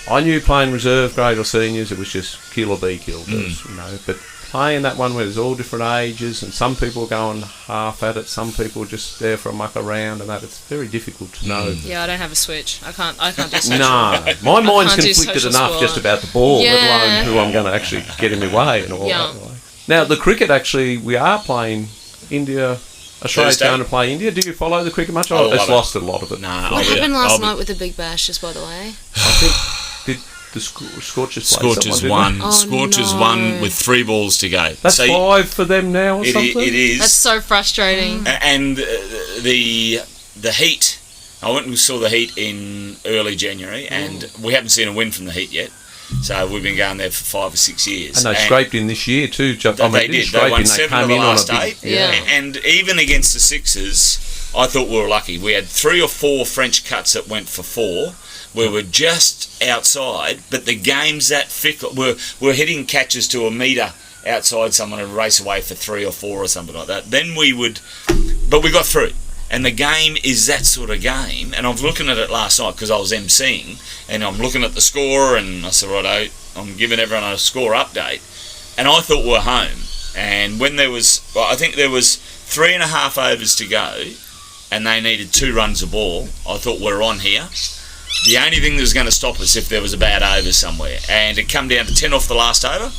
Speaker 1: I knew playing reserve grade or seniors, it was just kill or be killed, you know. But playing that one where there's all different ages and some people are going half at it, some people are just there for a muck around and that, it's very difficult to know.
Speaker 2: Yeah, I don't have a switch. I can't do social.
Speaker 1: No, my mind's conflicted enough just about the ball, let alone who I'm going to actually get in my way and all that. Like. Now, the cricket, actually, we are playing India. Australia's going to play India. Do you follow the cricket much? It's lost a lot of it.
Speaker 2: What happened last night with the Big Bash, just by the way?
Speaker 1: I think, did the Scorchers play
Speaker 3: Scorchers won. Scorchers won with 3 balls to go.
Speaker 1: That's 5 for them now or something?
Speaker 3: It is.
Speaker 2: That's so frustrating.
Speaker 3: And the Heat, I went and saw the Heat in early January, and we haven't seen a win from the Heat yet. So we've been going there for 5 or 6 years.
Speaker 1: And they scraped in this year too.
Speaker 3: They did. They won 7 of the last 8. And even against the Sixers, I thought we were lucky. We had 3 or 4 French cuts that went for 4. We were just outside, but the game's that fickle. We're hitting catches to a metre outside someone and race away for 3 or 4 or something like that. Then but we got through. And the game is that sort of game. And I was looking at it last night because I was emceeing, and I'm looking at the score, and I said, righto, I'm giving everyone a score update. And I thought we were home. And when I think there was 3.5 overs to go, and they needed 2 runs a ball, I thought we're on here. The only thing that was going to stop us if there was a bad over somewhere. And it come down to 10 off the last over.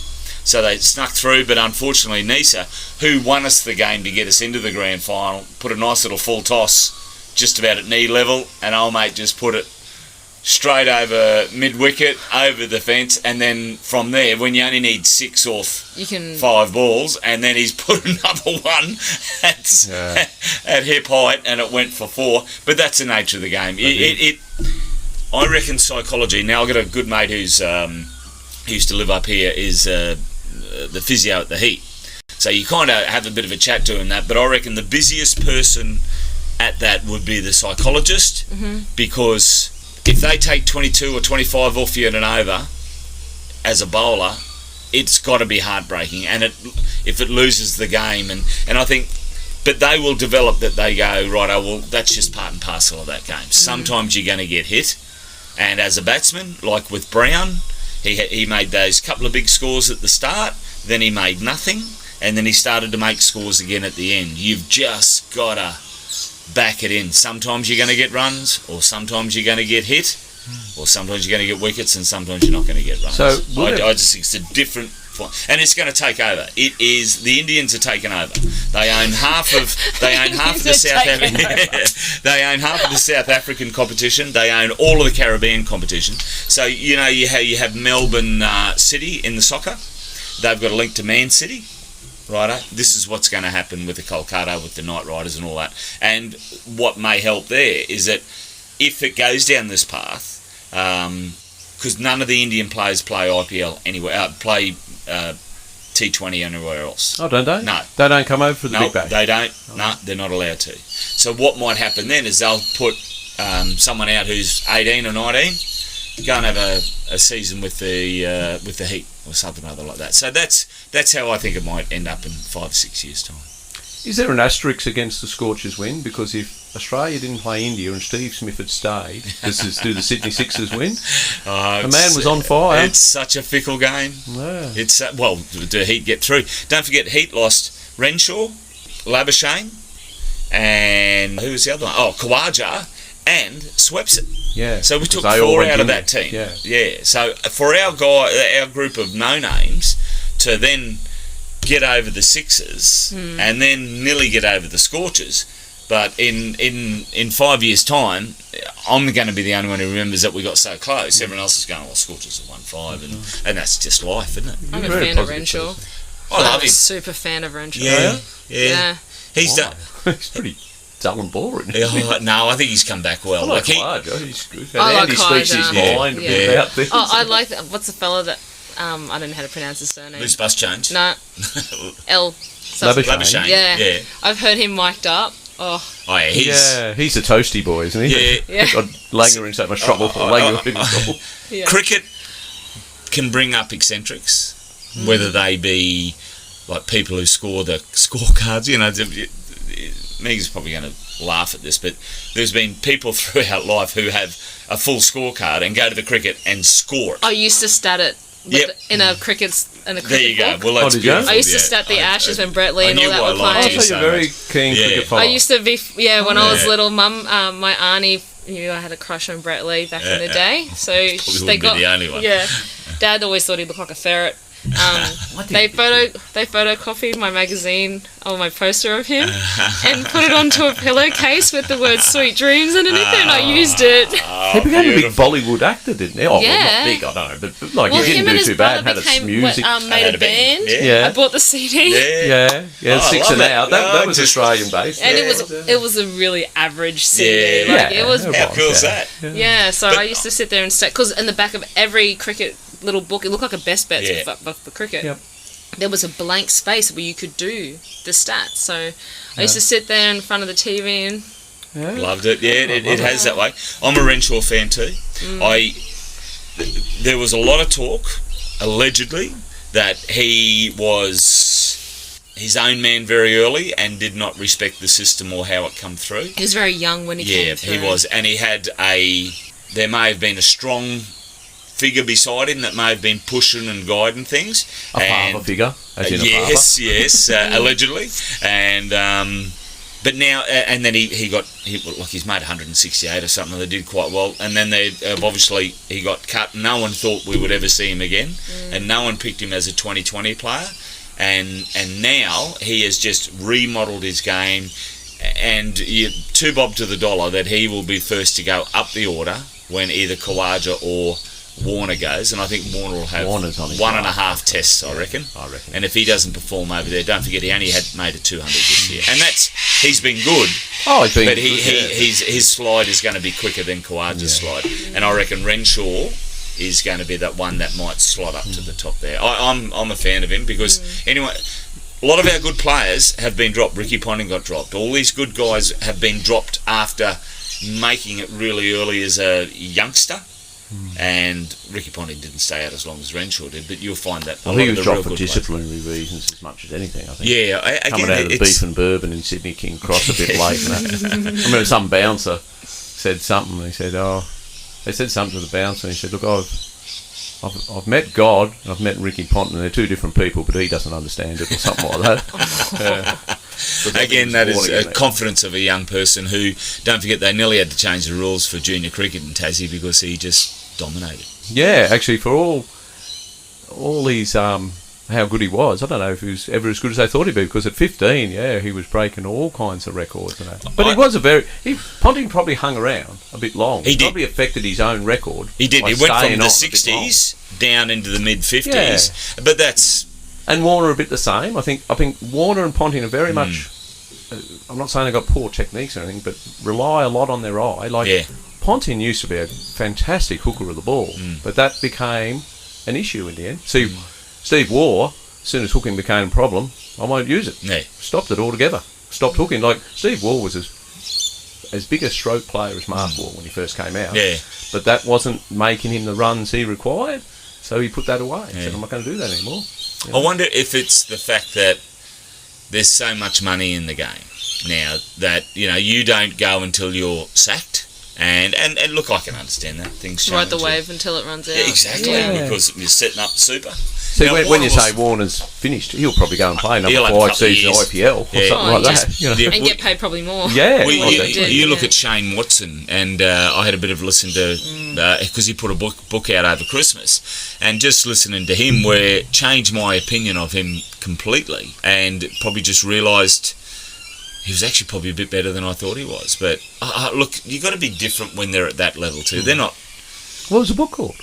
Speaker 3: So they snuck through, but unfortunately Nisa, who won us the game to get us into the grand final, put a nice little full toss just about at knee level, and old mate just put it straight over mid-wicket, over the fence, and then from there, when you only need 6 off 5 balls, and then he's put another one at hip height, and it went for 4. But that's the nature of the game. I reckon psychology, now I've got a good mate who used to live up here, is the physio at the Heat. So you kind of have a bit of a chat to him but I reckon the busiest person at that would be the psychologist, because if they take 22 or 25 off you at an over as a bowler, it's got to be heartbreaking, and if it loses the game, and I think, but they will develop that they go, right, well, that's just part and parcel of that game. Sometimes you're going to get hit, and as a batsman, like with Brown, he made those couple of big scores at the start, then he made nothing, and then he started to make scores again at the end. You've just got to back it in. Sometimes you're going to get runs, or sometimes you're going to get hit, or sometimes you're going to get wickets, and sometimes you're not going to get runs. So I just think it's a different, and it's going to take over. It is, the Indians are taking over. They own half of the South African. They own half of the South African competition. They own all of the Caribbean competition. So you have Melbourne City in the soccer. They've got a link to Man City. Righto. This is what's going to happen with the Kolkata, with the Knight Riders and all that. And what may help there is that if it goes down this path, because none of the Indian players play IPL anywhere, play T20 anywhere else.
Speaker 1: Oh, don't they?
Speaker 3: No.
Speaker 1: They don't come over for the Big Bash?
Speaker 3: They don't. Oh. No, they're not allowed to. So what might happen then is they'll put someone out who's 18 or 19, go and have a season with the Heat or something other like that. So that's how I think it might end up in 5 or 6 years' time.
Speaker 1: Is there an asterisk against the Scorchers win? Because if Australia didn't play India and Steve Smith had stayed, do the Sydney Sixers win? The man was on fire.
Speaker 3: It's such a fickle game.
Speaker 1: Yeah.
Speaker 3: It's do Heat get through? Don't forget, Heat lost Renshaw, Labuschagne, and who was the other one? Oh, Khawaja and Swepson.
Speaker 1: Yeah.
Speaker 3: So we took 4 out of that team. Yeah. So for our group of no-names to then get over the Sixers and then nearly get over the Scorchers, But in 5 years' time, I'm going to be the only one who remembers that we got so close. Everyone else is going, well, Scorchers have won 5, and that's just life, isn't it?
Speaker 2: I'm a fan of Renshaw.
Speaker 3: I love him.
Speaker 2: I'm a super fan of Renshaw.
Speaker 3: Yeah. He's done.
Speaker 4: He's pretty dull and boring.
Speaker 3: No, I think he's come back well.
Speaker 4: I like he's good.
Speaker 2: I like
Speaker 4: Andy speaks his mind about things.
Speaker 2: Oh, I like that. What's the fella that I don't know how to pronounce his surname.
Speaker 3: Loose bus change.
Speaker 2: No. L.
Speaker 3: Labuschagne.
Speaker 2: Yeah. I've heard him mic'd up. Oh
Speaker 3: yeah,
Speaker 4: he's a toasty boy, isn't he?
Speaker 2: Yeah.
Speaker 4: Got Langer in so much trouble for Langer in trouble.
Speaker 2: Yeah.
Speaker 3: Cricket can bring up eccentrics, whether they be like people who score the scorecards. You know, Meg's probably going to laugh at this, but there's been people throughout life who have a full scorecard and go to the cricket and score it.
Speaker 2: I used to stat it in a cricket
Speaker 3: there you go.
Speaker 2: book.
Speaker 3: Well, that's beautiful.
Speaker 2: I used to stat the Ashes when Brett Lee and all that were playing.
Speaker 4: Oh, so you're very keen cricket follower.
Speaker 2: I used to be, when I was little, Mum, my auntie knew I had a crush on Brett Lee back in the day. So they got
Speaker 3: the only one.
Speaker 2: Yeah, Dad always thought he looked like a ferret. They photocopied my magazine or my poster of him and put it onto a pillowcase with the word "Sweet Dreams" underneath it, and I used it.
Speaker 4: He became a big Bollywood actor, didn't he? Oh, well, not big, I don't know, but like he didn't do too bad. Had a music,
Speaker 2: made a band.
Speaker 4: Yeah.
Speaker 2: I bought the CD.
Speaker 4: Yeah, 6 and Out. That was Australian based,
Speaker 2: and it was a really average CD. It was.
Speaker 3: How cool is that?
Speaker 2: Yeah, so I used to sit there and stat, because in the back of every cricket little book, it looked like a best bets for cricket.
Speaker 4: Yep.
Speaker 2: There was a blank space where you could do the stats. So I used to sit there in front of the TV and
Speaker 3: loved it. Yeah, it has that way. I'm a Renshaw fan too. There was a lot of talk, allegedly, that he was his own man very early and did not respect the system or how it come through.
Speaker 2: He was very young when he came through.
Speaker 3: Yeah, he was, and he had there may have been a strong figure beside him that may have been pushing and guiding things.
Speaker 4: A father figure, as in a father.
Speaker 3: Yes, allegedly. And but now, and then he he's made 168 or something. They did quite well, and then obviously he got cut. No one thought we would ever see him again, and no one picked him as a 2020 player. And now he has just remodelled his game, and $2 bob to the dollar that he will be first to go up the order when either Khawaja or Warner goes, and I think Warner will have 1.5 tests, I reckon. And if he doesn't perform over there, don't forget he only had made a 200 this year, and he's been good.
Speaker 4: Oh, he's been
Speaker 3: but
Speaker 4: good,
Speaker 3: his slide is going to be quicker than Khawaja's slide, and I reckon Renshaw is going to be that one that might slot up to the top there. I'm a fan of him because anyway, a lot of our good players have been dropped. Ricky Ponting got dropped. All these good guys have been dropped after making it really early as a youngster. And Ricky Ponting didn't stay out as long as Renshaw did, but you'll find that
Speaker 4: he was dropped for disciplinary reasons as much as anything, I think.
Speaker 3: Yeah, again,
Speaker 4: coming out of the beef and bourbon in Sydney King Cross a bit late. I remember some bouncer said something. He said, they said something to the bouncer, and he said, look, I've met God and I've met Ricky Ponting. They're two different people, but he doesn't understand it or something like that.
Speaker 3: Again, that is a confidence of a young person who, don't forget, they nearly had to change the rules for junior cricket in Tassie because he just dominated.
Speaker 4: Yeah, actually, for all these how good he was, I don't know if he was ever as good as they thought he'd be, because at 15, he was breaking all kinds of records. But he was Ponting probably hung around a bit long. He probably affected his own record.
Speaker 3: He did. He went from the 60s down into the mid 50s. But that's...
Speaker 4: And Warner a bit the same. I think Warner and Ponting are very much... I'm not saying they've got poor techniques or anything, but rely a lot on their eye. Ponting used to be a fantastic hooker of the ball, but that became an issue in the end. Steve Waugh, as soon as hooking became a problem, I won't use it.
Speaker 3: Yeah.
Speaker 4: Stopped it altogether. Stopped hooking. Like, Steve Waugh was as big a stroke player as Mark Waugh when he first came out.
Speaker 3: Yeah.
Speaker 4: But that wasn't making him the runs he required, so he put that away. He said, I'm not going to do that anymore.
Speaker 3: I wonder if it's the fact that there's so much money in the game now that, you don't go until you're sacked. And look, I can understand that. Things change.
Speaker 2: Ride the wave until it runs out.
Speaker 3: Yeah, exactly, because you're setting up super.
Speaker 4: See, when you say Warner's finished, he'll probably go and play another 5 seasons IPL or something like that.
Speaker 2: And get paid probably more.
Speaker 4: Yeah.
Speaker 3: You look at Shane Watson, and I had a bit of a listen to, because he put a book out over Christmas, and just listening to him changed my opinion of him completely, and probably just realised he was actually probably a bit better than I thought he was. But look, you got to be different when they're at that level too. They're not.
Speaker 4: What was the book called?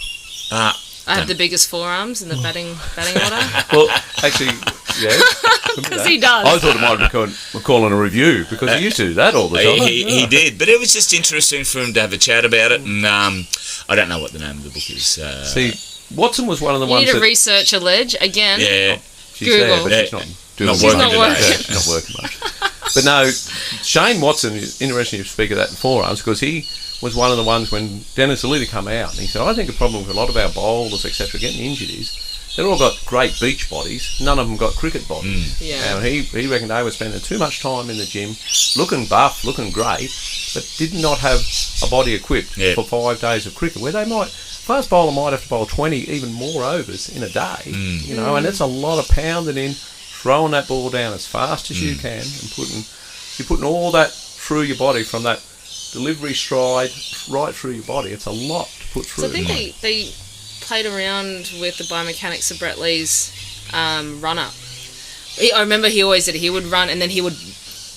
Speaker 2: I have the biggest forearms in the batting order.
Speaker 4: Well, actually, yeah.
Speaker 2: Because he does.
Speaker 4: I thought it might be calling a review because he used to do that all the time.
Speaker 3: He did, but it was just interesting for him to have a chat about it. And I don't know what the name of the book is.
Speaker 4: See, Watson was one of the ones.
Speaker 2: You need to research a ledge again.
Speaker 3: Yeah.
Speaker 4: She's
Speaker 2: Google.
Speaker 4: there, but she's not
Speaker 3: working
Speaker 4: not working much. But no, Shane Watson is interesting to speak of that in forearms because he was one of the ones when Dennis Alita come out and he said, I think the problem with a lot of our bowlers, etc., getting injured is they've all got great beach bodies, none of them got cricket bodies.
Speaker 2: Yeah.
Speaker 4: And he reckoned they were spending too much time in the gym, looking buff, looking great, but did not have a body equipped for 5 days of cricket, where they might, fast bowler might have to bowl 20, even more overs in a day, you know, and that's a lot of pounding in, throwing that ball down as fast as you can, and putting all that through your body from that delivery stride right through your body. It's a lot to put through.
Speaker 2: So I think they played around with the biomechanics of Brett Lee's run-up. I remember he always did it. He would run and then he would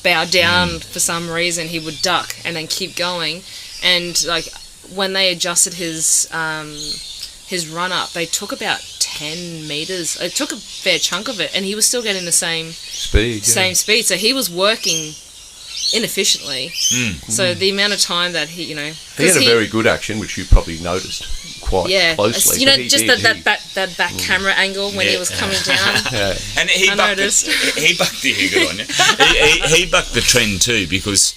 Speaker 2: bow down for some reason. He would duck and then keep going. And like when they adjusted his run-up, they took about 10 metres. It took a fair chunk of it, and he was still getting the same speed. So he was working inefficiently. So the amount of time that he had a
Speaker 4: very good action, which you probably noticed quite closely.
Speaker 2: You know, just that back camera angle when he was coming down.
Speaker 3: And he bucked the trend too, because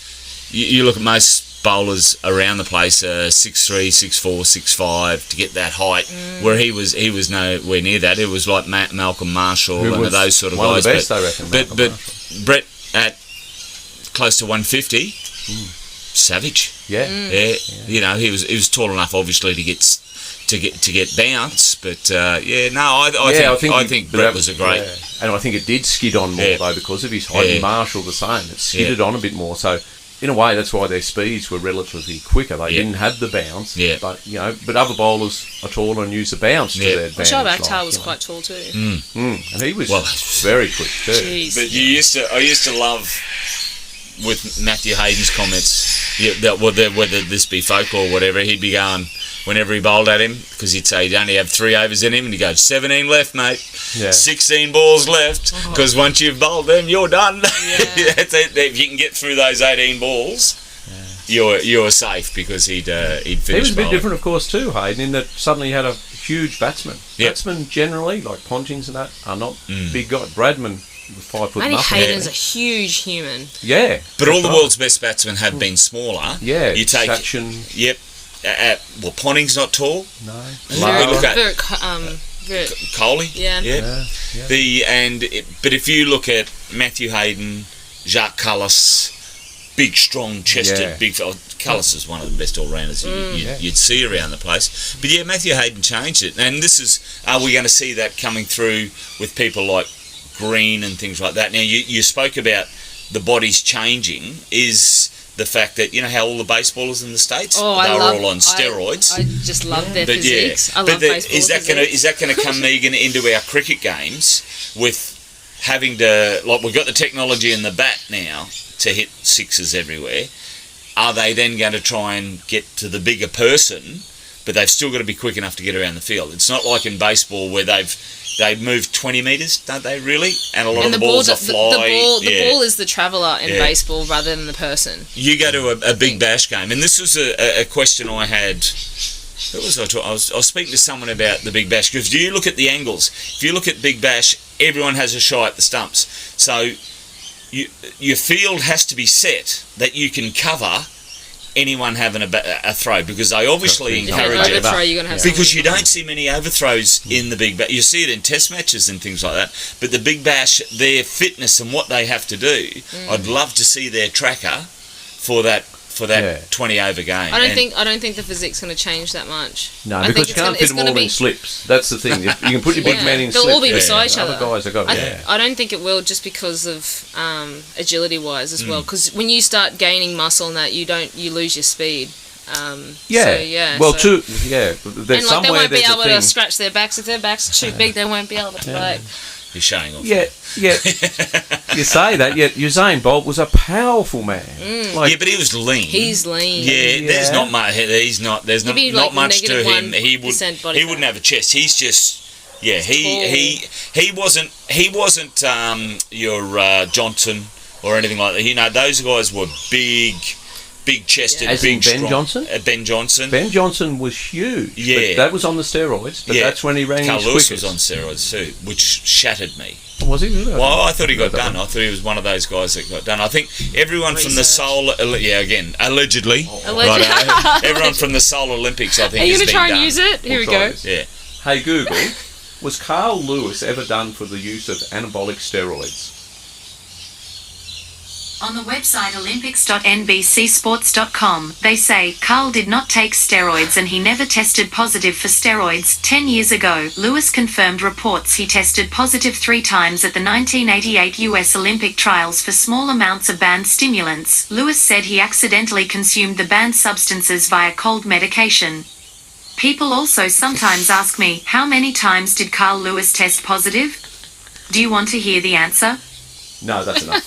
Speaker 3: you look at most bowlers around the place, 6'3", 6'4", 6'5", to get that height, where he was nowhere near that. It was like Malcolm Marshall and those sort of
Speaker 4: one
Speaker 3: guys.
Speaker 4: One of the best, I reckon.
Speaker 3: But Brett at close to 150, savage.
Speaker 4: Yeah.
Speaker 3: You know, he was tall enough, obviously, to get bounce. But I think Brett was a great.
Speaker 4: Yeah. And I think it did skid on more though because of his height. And Marshall the same. It skidded on a bit more. So in a way, that's why their speeds were relatively quicker. They didn't have the bounce. But other bowlers are taller and use the bounce to their advantage.
Speaker 2: Shab Akhtar was quite tall too.
Speaker 4: And he was very quick too.
Speaker 2: Jeez.
Speaker 3: But I used to love with Matthew Hayden's comments, whether this be folk or whatever, he'd be going whenever he bowled at him, because he'd say he'd only have 3 overs in him, and he'd go 17 left, mate, 16 balls left, because once you've bowled them, you're done. If you can get through those 18 balls, you're safe, because he'd finish.
Speaker 4: He was a bit different, of course, too, Hayden, in that suddenly he had a huge batsman. Batsmen generally, like Ponchings and that, are not big guys. Bradman was 5 foot.
Speaker 2: Matty Hayden's a huge human.
Speaker 4: Yeah,
Speaker 3: but all the world's best batsmen have been smaller.
Speaker 4: Yeah,
Speaker 3: you take
Speaker 4: Sachin.
Speaker 3: Yep. Ponting's not tall.
Speaker 4: No.
Speaker 3: Coley.
Speaker 2: Yeah.
Speaker 3: But if you look at Matthew Hayden, Jacques Cullis, big, strong chested, big fella. Cullis is one of the best all-rounders you'd see around the place. But Matthew Hayden changed it. And are we going to see that coming through with people like Green and things like that? Now, you spoke about the bodies changing. Is the fact that, you know how all the baseballers in the States, they were all on steroids.
Speaker 2: I just love their physiques. I love baseball.
Speaker 3: Is that going to come, Megan, into our cricket games with having to, like, we've got the technology in the bat now to hit sixes everywhere. Are they then going to try and get to the bigger person, but they've still got to be quick enough to get around the field? It's not like in baseball where they've moved 20 metres, don't they, really? And a lot of the balls are fly.
Speaker 2: The ball is the traveller in baseball rather than the person.
Speaker 3: You go to a Big Bash game, and this was a question I had. Who was I talking? I was speaking to someone about the Big Bash, because if you look at the angles, if you look at Big Bash, everyone has a shy at the stumps. So your field has to be set that you can cover anyone having a throw, because they obviously encourage it. Because you don't see many overthrows in the Big Bash. You see it in test matches and things like that. But the Big Bash, their fitness and what they have to do, I'd love to see their tracker for that 20 over game.
Speaker 2: I don't think the physique's going to change that much.
Speaker 4: No, because you can't fit them all in slips. That's the thing. You can put your big men in slips.
Speaker 2: They'll all be beside each other.
Speaker 4: Other guys have got.
Speaker 2: I don't think it will, just because of agility-wise as well. Because when you start gaining muscle and that, you lose your speed.
Speaker 4: There's
Speaker 2: they won't be able to scratch their backs. If their backs are too big, they won't be able to play.
Speaker 3: He's showing off.
Speaker 1: Yeah. You say that, yet Usain Bolt was a powerful man.
Speaker 3: Yeah, but he was lean.
Speaker 2: He's lean.
Speaker 3: Yeah, there's not much. There's not much to him. He wouldn't have a chest. He's just. Yeah, he wasn't your Johnson or anything like that. You know, those guys were big chested,
Speaker 1: As
Speaker 3: big
Speaker 1: in Ben
Speaker 3: strong.
Speaker 1: Johnson?
Speaker 3: Ben Johnson.
Speaker 1: Ben Johnson was huge.
Speaker 3: Yeah.
Speaker 1: But that was on the steroids, but that's when he ran
Speaker 3: Carl
Speaker 1: his
Speaker 3: Lewis
Speaker 1: quickest.
Speaker 3: was on steroids too, which shattered me.
Speaker 1: Was he really?
Speaker 3: Well, I thought he got done. I thought he was one of those guys that got done. I think everyone from the Seoul, allegedly. Right, everyone from the Seoul Olympics, I think,
Speaker 2: Are you
Speaker 3: going to
Speaker 2: try and use it? Here we go.
Speaker 3: Yeah.
Speaker 1: Hey Google, was Carl Lewis ever done for the use of anabolic steroids?
Speaker 5: On the website olympics.nbcsports.com, they say Carl did not take steroids and he never tested positive for steroids. 10 years ago, Lewis confirmed reports he tested positive 3 times at the 1988 US Olympic trials for small amounts of banned stimulants. Lewis said he accidentally consumed the banned substances via cold medication. People also sometimes ask me, how many times did Carl Lewis test positive? Do you want to hear the answer?
Speaker 1: No, that's enough.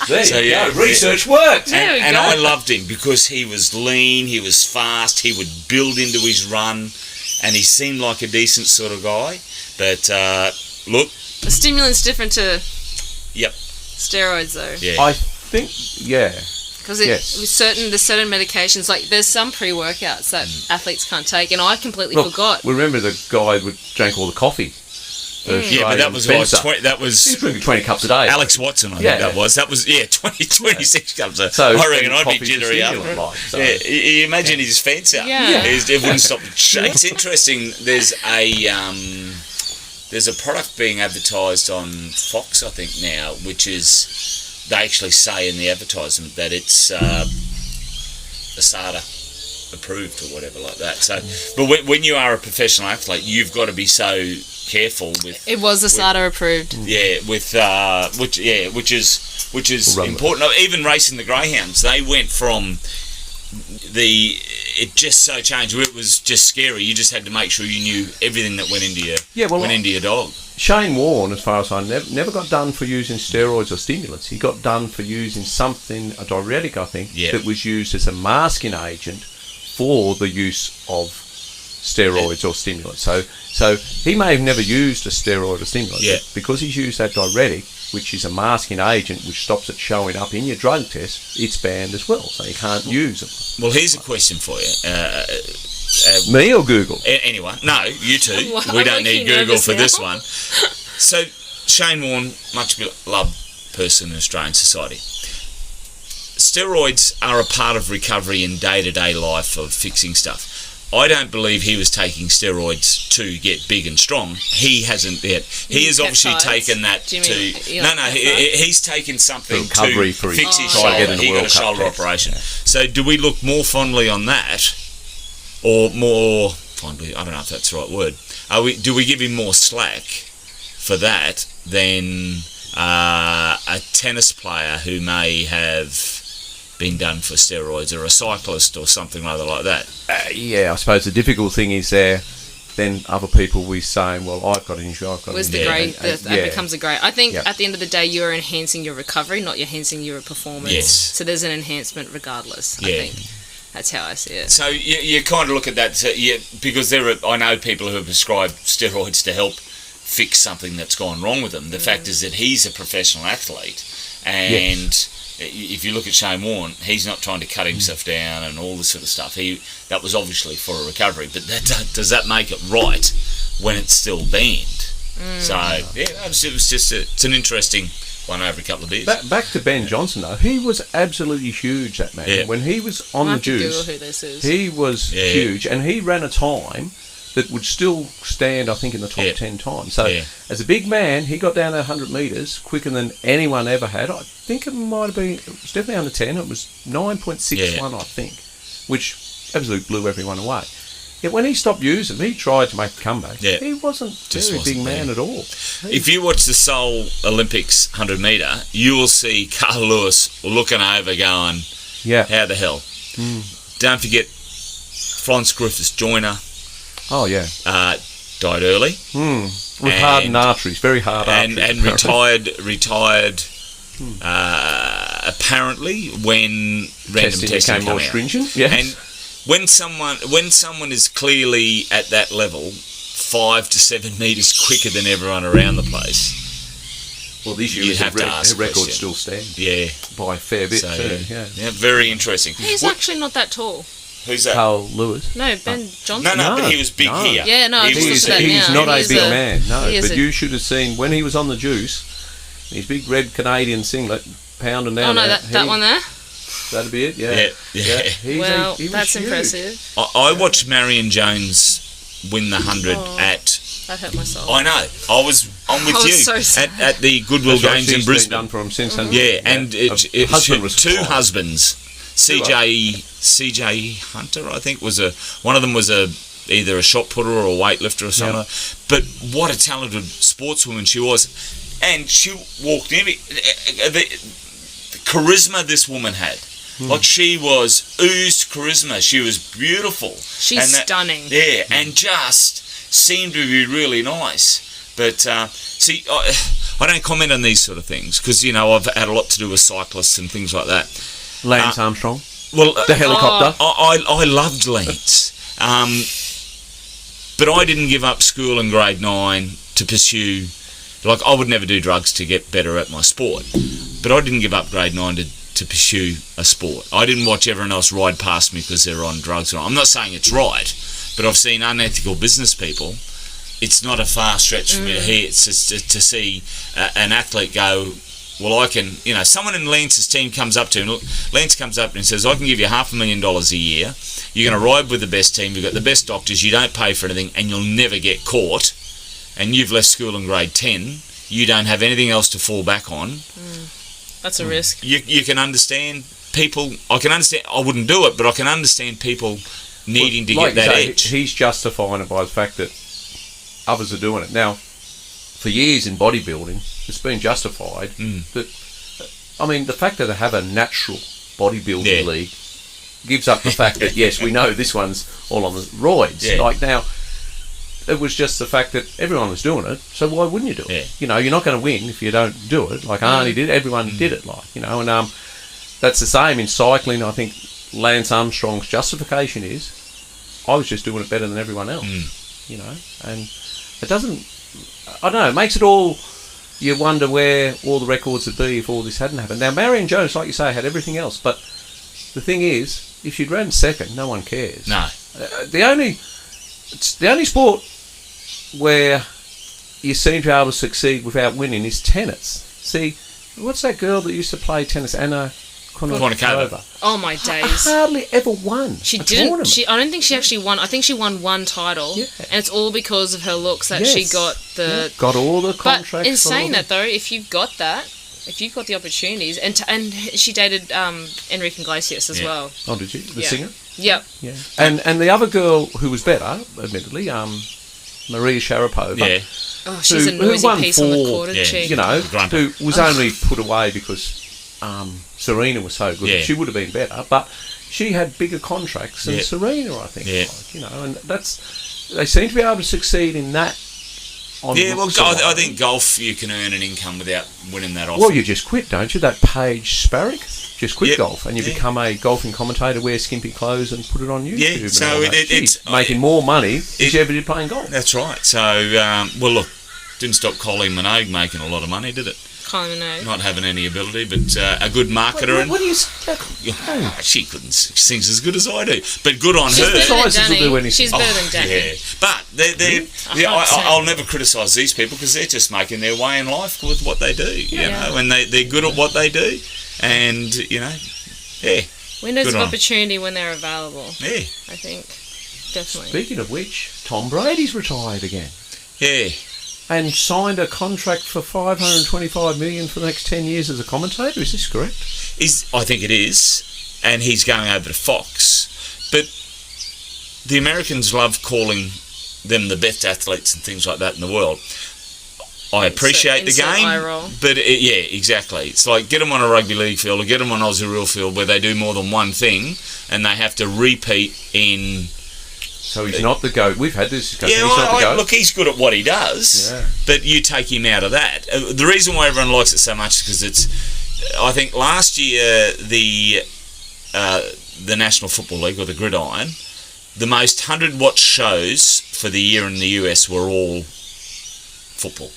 Speaker 1: There you go. Research worked.
Speaker 3: And I loved him because he was lean, he was fast, he would build into his run, and he seemed like a decent sort of guy. But look,
Speaker 2: The stimulant's different to
Speaker 3: yep,
Speaker 2: steroids, though.
Speaker 3: yeah,
Speaker 1: I think,
Speaker 2: Because there's certain medications, like there's some pre-workouts that athletes can't take, and I completely forgot.
Speaker 1: Remember the guy who drank all the coffee?
Speaker 3: yeah, but that was like
Speaker 1: He's drinking 20 cups a day.
Speaker 3: Alex Watson, I think that was. That was 26 cups.
Speaker 1: So
Speaker 3: I reckon I'd be jittery after it.
Speaker 1: So.
Speaker 3: Yeah, you imagine his fence out.
Speaker 2: Yeah.
Speaker 3: It wouldn't stop. It's interesting. There's a product being advertised on Fox, I think now, which is they actually say in the advertisement that it's ASADA approved or whatever like that. So, but when you are a professional athlete, you've got to be so careful with.
Speaker 2: It was ASADA approved.
Speaker 3: Yeah, which is important. Even racing the greyhounds, they went from it just so changed. It was just scary. You just had to make sure you knew everything that went into your dog.
Speaker 1: Shane Warne, as far as I know, never got done for using steroids or stimulants. He got done for using something, a diuretic, I think, that was used as a masking agent for the use of steroids or stimulants. So he may have never used a steroid or stimulant, but because he's used that diuretic, which is a masking agent which stops it showing up in your drug test, it's banned as well, so you can't use them.
Speaker 3: Well, here's a question for you.
Speaker 1: Me or Google?
Speaker 3: Anyone? No, you two. We don't need Google for this one. So, Shane Warne, much beloved person in Australian society. Steroids are a part of recovery in day-to-day life of fixing stuff. I don't believe he was taking steroids to get big and strong. He hasn't yet. He has obviously taken that to... he's taken something to fix his shoulder. He got a shoulder operation. So do we look more fondly on that, or more fondly, I don't know if that's the right word, do we give him more slack for that than a tennis player who may have been done for steroids, or a cyclist or something rather like that?
Speaker 1: I suppose the difficult thing is then other people will be saying, well, I've got an injury, I've got an injury.
Speaker 2: That becomes a grey. I think at the end of the day, you're enhancing your recovery, not enhancing your performance.
Speaker 3: Yes.
Speaker 2: So there's an enhancement regardless, I think. That's how I see it.
Speaker 3: So you kind of look at that, because I know people who have prescribed steroids to help fix something that's gone wrong with them. The fact is that he's a professional athlete, and if you look at Shane Warne, he's not trying to cut himself down and all this sort of stuff. That was obviously for a recovery, but does that make it right when it's still banned? So it's an interesting one over a couple of beers.
Speaker 1: Back to Ben Johnson though, he was absolutely huge, that man.
Speaker 3: Yeah.
Speaker 1: When he was on the juice,
Speaker 2: Google who this is.
Speaker 1: he was huge, and he ran a time that would still stand, I think, in the top 10 times. So, as a big man, he got down that 100 metres quicker than anyone ever had. I think it might have been, it was definitely under 10. It was 9.61, I think, which absolutely blew everyone away. Yet when he stopped using them, he tried to make a comeback. He wasn't a very big man at all.
Speaker 3: If you watch the Seoul Olympics 100 metre, you will see Carl Lewis looking over going, how the hell? Don't forget Florence Griffiths-Joyner.
Speaker 1: Oh, yeah.
Speaker 3: Died early.
Speaker 1: With hardened arteries, very hard arteries.
Speaker 3: And retired apparently when random testing
Speaker 1: became more stringent. Yes.
Speaker 3: And when someone is clearly at that level, 5 to 7 metres quicker than everyone around the place.
Speaker 1: Well, this year her record still stands.
Speaker 3: Yeah.
Speaker 1: By a fair bit too. Yeah,
Speaker 3: very interesting.
Speaker 2: He's actually not that tall.
Speaker 3: Who's that?
Speaker 1: Carl Lewis.
Speaker 2: No, Ben Johnson.
Speaker 3: No, but he was big here.
Speaker 2: Yeah, no,
Speaker 1: he's not a big man. No, but you should have seen when he was on the juice, his big red Canadian singlet pounding down.
Speaker 2: Oh no, that one there.
Speaker 1: That'd be it. Yeah.
Speaker 2: Well, that's huge. Impressive.
Speaker 3: I watched Marion Jones win the 100 at.
Speaker 2: That hurt my soul.
Speaker 3: I know. I'm with you
Speaker 2: so
Speaker 3: at the Goodwill Games in Brisbane.
Speaker 1: Done for him since then.
Speaker 3: Yeah, and it was two
Speaker 1: fine.
Speaker 3: husbands. CJ Hunter, I think, one of them was either a shot putter or a weightlifter or something. Yeah. But what a talented sportswoman she was, and she walked in. The charisma this woman had. Like she oozed charisma. She was beautiful.
Speaker 2: She's stunning.
Speaker 3: Yeah, and just seemed to be really nice. But see, I don't comment on these sort of things because I've had a lot to do with cyclists and things like that.
Speaker 1: Lance Armstrong.
Speaker 3: Well,
Speaker 1: the helicopter.
Speaker 3: I loved Lance, but I didn't give up school in grade 9 to pursue. Like I would never do drugs to get better at my sport, but I didn't give up grade 9 to pursue a sport. I didn't watch everyone else ride past me because they're on drugs. I'm not saying it's right, but I've seen unethical business people. It's not a far stretch for me to hear. It's just to see an athlete go, well, I can, someone in Lance's team comes up to him. Lance comes up and says, I can give you $500,000 a year. You're going to ride with the best team. You've got the best doctors. You don't pay for anything and you'll never get caught. And you've left school in grade 10. You don't have anything else to fall back on.
Speaker 2: That's a risk.
Speaker 3: You can understand people. I can understand. I wouldn't do it, but I can understand people needing to get that edge.
Speaker 1: He's justifying it by the fact that others are doing it. Now, for years in bodybuilding, it's been justified that, the fact that they have a natural bodybuilding league gives up the fact that, yes, we know this one's all on the roids.
Speaker 3: Yeah.
Speaker 1: Like now, it was just the fact that everyone was doing it, so why wouldn't you do it?
Speaker 3: Yeah.
Speaker 1: You're not going to win if you don't do it. Like Arnie did, everyone did it, and that's the same in cycling. I think Lance Armstrong's justification is, I was just doing it better than everyone else, and it doesn't, I don't know, it makes it all, you wonder where all the records would be if all this hadn't happened. Now, Marion Jones, like you say, had everything else, but the thing is, if she'd ran second, no one cares.
Speaker 3: No.
Speaker 1: It's the only sport where you seem to be able to succeed without winning is tennis. See, what's that girl that used to play tennis, Anna Kournikova?
Speaker 2: Oh my days!
Speaker 1: Hardly ever won.
Speaker 2: She didn't. I don't think she actually won. I think she won one title, and it's all because of her looks that she got the
Speaker 1: got all the contracts.
Speaker 2: But in saying that though, if you've got the opportunities, and she dated Enrique Iglesias as well.
Speaker 1: Oh, did you? The singer?
Speaker 2: Yep.
Speaker 1: Yeah. And the other girl who was better, admittedly, Maria Sharapova.
Speaker 2: Yeah. Oh, she's a noisy piece on the court, isn't she?
Speaker 1: Who was only put away because Serena was so good.
Speaker 3: Yeah.
Speaker 1: She would have been better, but she had bigger contracts than Serena, I think.
Speaker 3: Yeah.
Speaker 1: And they seem to be able to succeed in that.
Speaker 3: I think golf, you can earn an income without winning that often.
Speaker 1: Well, you just quit, don't you? That Paige Sparrick just quit golf, and you become a golfing commentator, wear skimpy clothes, and put it on YouTube.
Speaker 3: Yeah, so it's
Speaker 1: making more money than you ever did playing golf.
Speaker 3: That's right. So, look, didn't stop Colleen Minogue making a lot of money, did it?
Speaker 2: Colleen Minogue.
Speaker 3: Not having any ability, but a good marketer.
Speaker 1: What do you say?
Speaker 3: She couldn't. She sings as good as I do, but good on her.
Speaker 2: She's better than Danny.
Speaker 3: Yeah, but I'll never criticise these people because they're just making their way in life with what they do. You know, and they're good at what they do, and
Speaker 2: windows of opportunity when they're available.
Speaker 3: Yeah,
Speaker 2: I think definitely.
Speaker 1: Speaking of which, Tom Brady's retired again.
Speaker 3: Yeah.
Speaker 1: And signed a contract for $525 million for the next 10 years as a commentator. Is this correct?
Speaker 3: I think it is, and he's going over to Fox. But the Americans love calling them the best athletes and things like that in the world. I appreciate the game, but exactly. It's like get them on a rugby league field or get them on Aussie Real field where they do more than one thing, and they have to repeat in
Speaker 1: So he's not the GOAT. We've had this discussion.
Speaker 3: Yeah,
Speaker 1: he's not the GOAT.
Speaker 3: look, he's good at what he does, but you take him out of that. The reason why everyone likes it so much is because it's. I think last year the National Football League, or the Gridiron, the most 100-watch shows for the year in the US were all football.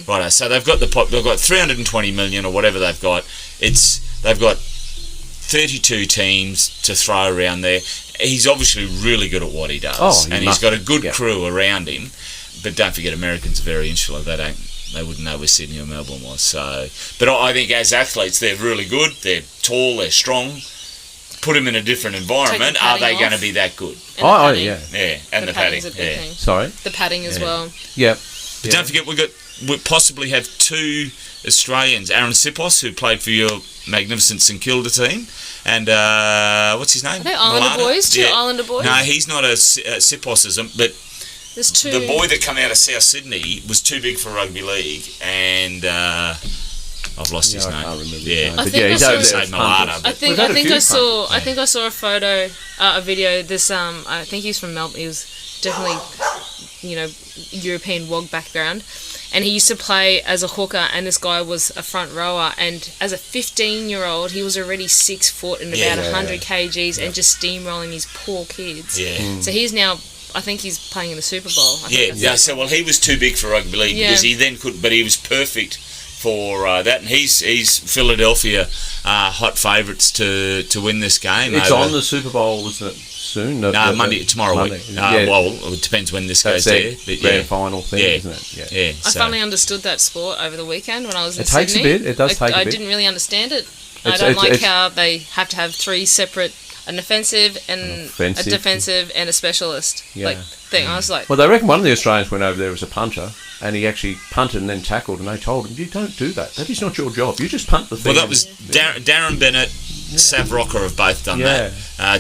Speaker 3: Right, so they've got 320 million or whatever they've got. They've got 32 teams to throw around there. He's obviously really good at what he does, and he's got a good crew around him. But don't forget, Americans are very insular. They wouldn't know where Sydney or Melbourne was. So, but I think as athletes, they're really good. They're tall. They're strong. Put them in a different environment. Are they going to be that good?
Speaker 2: And
Speaker 3: yeah, and the padding.
Speaker 2: Thing.
Speaker 1: Sorry,
Speaker 2: the padding as well.
Speaker 1: Yep.
Speaker 3: But don't forget, we possibly have 2 Australians. Aaron Sipos, who played for your magnificent St Kilda team, and what's his name?
Speaker 2: Are they Islander boys? Two Islander boys?
Speaker 3: No, he's not a Siposism, but
Speaker 2: there's 2.
Speaker 3: The boy that come out of South Sydney was too big for rugby league, and I've lost his name.
Speaker 1: I can't remember.
Speaker 3: Yeah,
Speaker 1: But yeah, he's over there.
Speaker 2: I think I saw a photo, a video. This I think he's from Melbourne. He was definitely, European WOG background, and he used to play as a hooker. And this guy was a front rower, and as a 15-year-old, he was already 6 foot and about 100 kgs, and just steamrolling these poor kids.
Speaker 3: Yeah.
Speaker 2: So he's now. I think he's playing in the Super Bowl.
Speaker 3: So he was too big for rugby league because he then couldn't, but he was perfect for that, and he's Philadelphia hot favourites to win this game.
Speaker 1: It's on the Super Bowl, isn't it? Soon?
Speaker 3: Monday, tomorrow week. Well, it depends when this goes there. But
Speaker 1: grand final thing, isn't it?
Speaker 3: Yeah.
Speaker 2: I finally understood that sport over the weekend when I was in
Speaker 1: Sydney. It takes a bit. It does take a bit.
Speaker 2: I didn't really understand it. I don't like how they have to have 3 separate. An offensive and a defensive and a specialist thing. I was like...
Speaker 1: Well, they reckon one of the Australians went over there as a punter, and he actually punted and then tackled, and they told him, you don't do that. That is not your job. You just punt the thing.
Speaker 3: Well, that was Darren Bennett, Sav Rocker have both done that.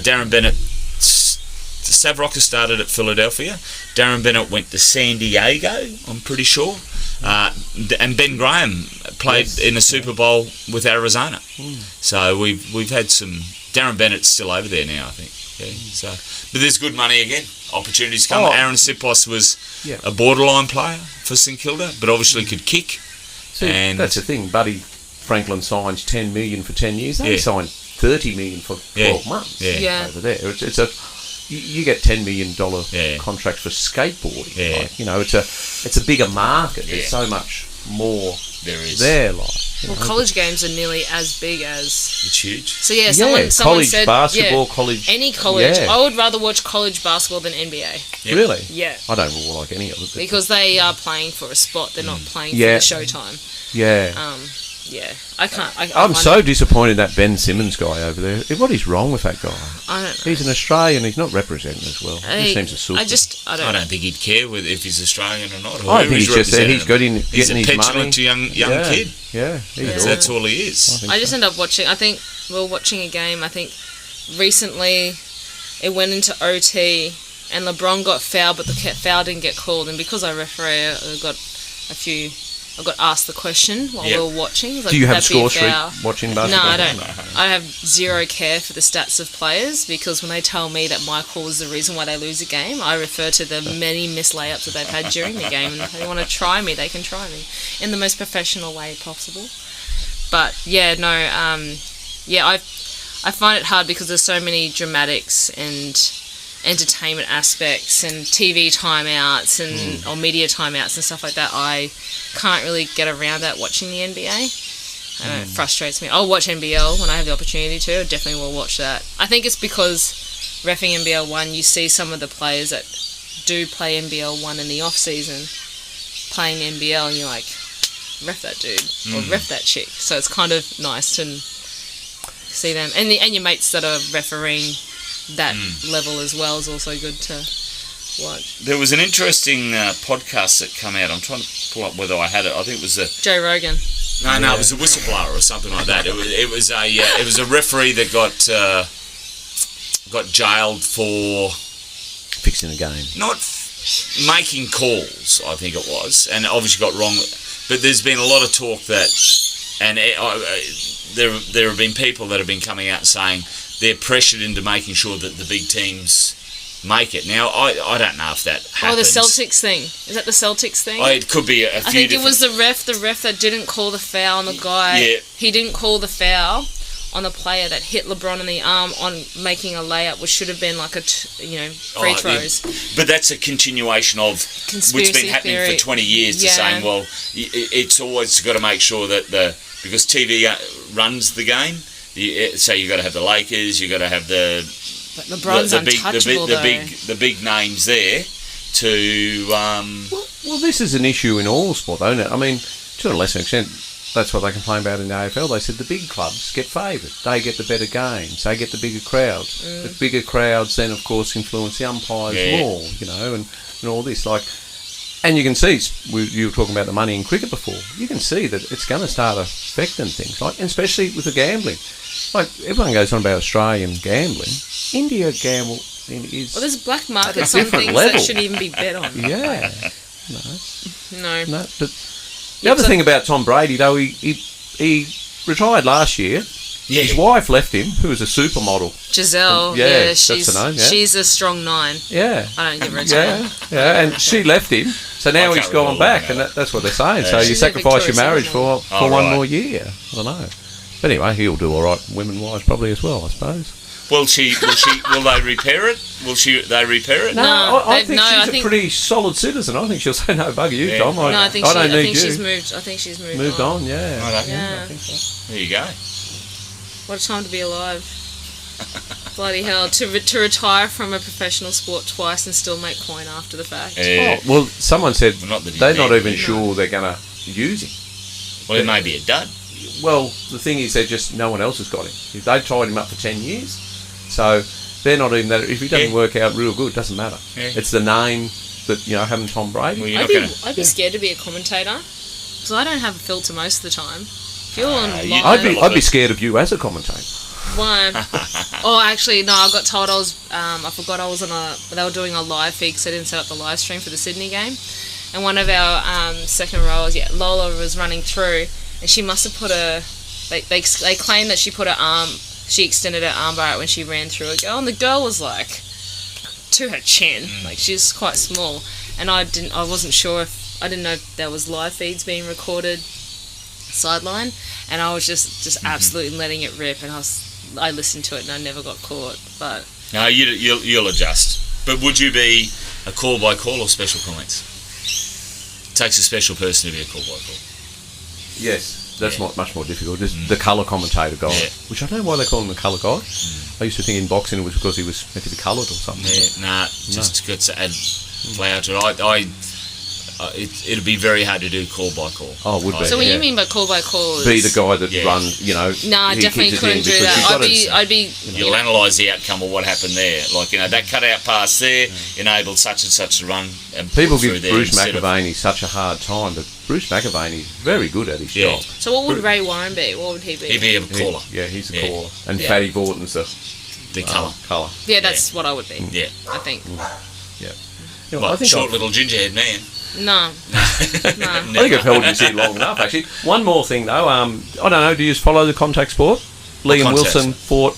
Speaker 3: Darren Bennett... Sav Rocker started at Philadelphia. Darren Bennett went to San Diego, I'm pretty sure. And Ben Graham played in a Super Bowl with Arizona. So we've had some... Darren Bennett's still over there now, I think. Yeah. So, but there's good money again. Opportunities come. Aaron Sipos was a borderline player for St Kilda, but obviously could kick.
Speaker 1: See, and that's the thing. Buddy Franklin signs $10 million for 10 years. They signed $30 million for 12 months over there. You get $10 million contracts for skateboarding. Yeah. It's a bigger market. There's so much more there.
Speaker 2: College games are nearly as big as...
Speaker 3: It's huge.
Speaker 2: So someone
Speaker 1: college
Speaker 2: said...
Speaker 1: basketball, college...
Speaker 2: Any college. I would rather watch college basketball than NBA.
Speaker 1: Yep. Really?
Speaker 2: Yeah.
Speaker 1: I don't like any of it.
Speaker 2: Because they are playing for a spot. They're not playing for the showtime.
Speaker 1: Yeah.
Speaker 2: I can't...
Speaker 1: I'm so disappointed that Ben Simmons guy over there. What is wrong with that guy?
Speaker 2: I don't know.
Speaker 1: He's an Australian. He's not representing as well. He seems a super.
Speaker 3: I don't think he'd care if he's Australian or not.
Speaker 1: I think he's just there. He's getting his money.
Speaker 3: He's a petulant young kid.
Speaker 1: Yeah.
Speaker 3: That's all he is.
Speaker 2: I just ended up watching... I think we were watching a game. I think recently it went into OT and LeBron got fouled, but the foul didn't get called. And because I referee, I got asked the question while we were watching. Like,
Speaker 1: do you have a score sheet watching basketball?
Speaker 2: No, I don't. I have zero care for the stats of players because when they tell me that my call is the reason why they lose a game, I refer to the many missed layups that they've had during the game. And if they want to try me, they can try me in the most professional way possible. But I find it hard because there's so many dramatics and entertainment aspects and TV timeouts and or media timeouts and stuff like that. I can't really get around that watching the NBA. And it frustrates me. I'll watch NBL when I have the opportunity to. I definitely will watch that. I think it's because reffing NBL 1, you see some of the players that do play NBL 1 in the off season playing NBL, and you're like, ref that dude or ref that chick. So it's kind of nice to see them, and your mates that are refereeing that level as well is also good to watch.
Speaker 3: There was an interesting podcast that came out. I'm trying to pull up whether I had it. I think it was
Speaker 2: Joe Rogan.
Speaker 3: No, it was a whistleblower or something like that. It was a referee that got jailed for
Speaker 1: fixing the game,
Speaker 3: not making calls. I think it was, and obviously got wrong. But there's been a lot of talk that, and there have been people that have been coming out and saying they're pressured into making sure that the big teams make it. Now, I don't know if that happens.
Speaker 2: Oh, the Celtics thing. Is that the Celtics thing?
Speaker 3: Oh, it could be a few
Speaker 2: I think
Speaker 3: different...
Speaker 2: it was the ref that didn't call the foul on the guy.
Speaker 3: Yeah.
Speaker 2: He didn't call the foul on the player that hit LeBron in the arm on making a layup, which should have been like free throws.
Speaker 3: Yeah. But that's a continuation of
Speaker 2: Conspiracy
Speaker 3: what's been happening
Speaker 2: theory.
Speaker 3: for 20 years to saying, well, it's always got to make sure that because TV runs the game, so you've got to have the Lakers, you've got to have
Speaker 2: But LeBron's untouchable,
Speaker 3: the big names there to...
Speaker 4: Well, this is an issue in all sport, though, isn't it? I mean, to a lesser extent, that's what they complain about in the AFL. They said the big clubs get favoured. They get the better games. They get the bigger crowds. The bigger crowds then, of course, influence the umpires more, and all this. And you can see, you were talking about the money in cricket before, you can see that it's going to start affecting things, and especially with the gambling. Everyone goes on about Australian gambling. India gamble is...
Speaker 2: Well, there's black markets
Speaker 4: at a
Speaker 2: on
Speaker 4: different
Speaker 2: things
Speaker 4: level.
Speaker 2: that shouldn't even be bet on.
Speaker 4: Yeah.
Speaker 2: No.
Speaker 4: But the other thing about Tom Brady, though, he retired last year.
Speaker 3: Yeah.
Speaker 4: His wife left him, who was a supermodel.
Speaker 2: Giselle,
Speaker 4: that's the name, yeah.
Speaker 2: She's a strong 9.
Speaker 4: Yeah.
Speaker 2: I don't give her a time.
Speaker 4: Yeah, and she left him, so now he's gone back, and that's what they're saying. So you
Speaker 2: She's
Speaker 4: sacrifice your
Speaker 2: Victoria's
Speaker 4: marriage
Speaker 2: Silver
Speaker 4: for one more year. I don't know. But anyway, he'll do all right, women-wise, probably as well, I suppose.
Speaker 3: Will they repair it? They repair it?
Speaker 2: No,
Speaker 4: I think she's a pretty solid citizen. I think she'll say, no, bugger you,
Speaker 3: Yeah.
Speaker 4: Tom.
Speaker 2: I think she's moved. I think she's
Speaker 4: moved on, yeah.
Speaker 3: I don't know.
Speaker 2: Yeah.
Speaker 4: I think so.
Speaker 3: There you go.
Speaker 2: What a time to be alive. Bloody hell. To retire from a professional sport twice and still make coin after the fact.
Speaker 4: Well, someone said
Speaker 3: Well, not
Speaker 4: they're not even sure they're going to use him.
Speaker 3: Well, it may be a dud.
Speaker 4: Well, the thing is, no one else has got him. They've tied him up for 10 years, so they're not even that. If he doesn't work out real good, it doesn't matter.
Speaker 3: Yeah.
Speaker 4: It's the name that, having Tom Brady.
Speaker 3: Well,
Speaker 2: I'd be scared to be a commentator, because I don't have a filter most of the time. If you're on live...
Speaker 4: I'd be scared of you as a commentator.
Speaker 2: Why? Oh, actually, no, I got told I forgot I was on they were doing a live feed because I didn't set up the live stream for the Sydney game. And one of our second rowers, Lola, was running through, and she must have put they claim that she put she extended her armbar out when she ran through a girl, and the girl was like to her chin, like she's quite small, and I wasn't sure I didn't know if there was live feeds being recorded sideline, and I was just absolutely letting it rip, and I listened to it and I never got caught. But
Speaker 3: no, you'll adjust. But would you be a call by call or special comments? It takes a special person to be a call by call.
Speaker 4: Yes, that's much more difficult. Just the colour commentator guy, which I don't know why they call him the colour guy. I used to think in boxing it was because he was meant to be coloured or something.
Speaker 3: Just got to add flower to it. It'd be very hard to do call by call.
Speaker 4: Oh, it would be.
Speaker 2: So what you mean by call by call?
Speaker 4: Be the guy that runs,
Speaker 2: No, I definitely couldn't do that. I'd be.
Speaker 3: You'll analyse the outcome of what happened there. Like, that cutout pass there enabled such and such to run. And
Speaker 4: people give Bruce McAvaney such a hard time, but Bruce McAvaney is very good at his job.
Speaker 2: So what would Ray Warren be? What would he be?
Speaker 3: He'd be a caller.
Speaker 4: He's a caller. And Fatty Vorton's
Speaker 3: the colour.
Speaker 2: Yeah, that's what I would be.
Speaker 3: Yeah.
Speaker 2: I think.
Speaker 4: Yeah.
Speaker 3: I think short little gingerhead man.
Speaker 2: No.
Speaker 4: I think I've held this here long enough, actually. One more thing, though. I don't know, do you follow the contact sport? Liam Wilson fought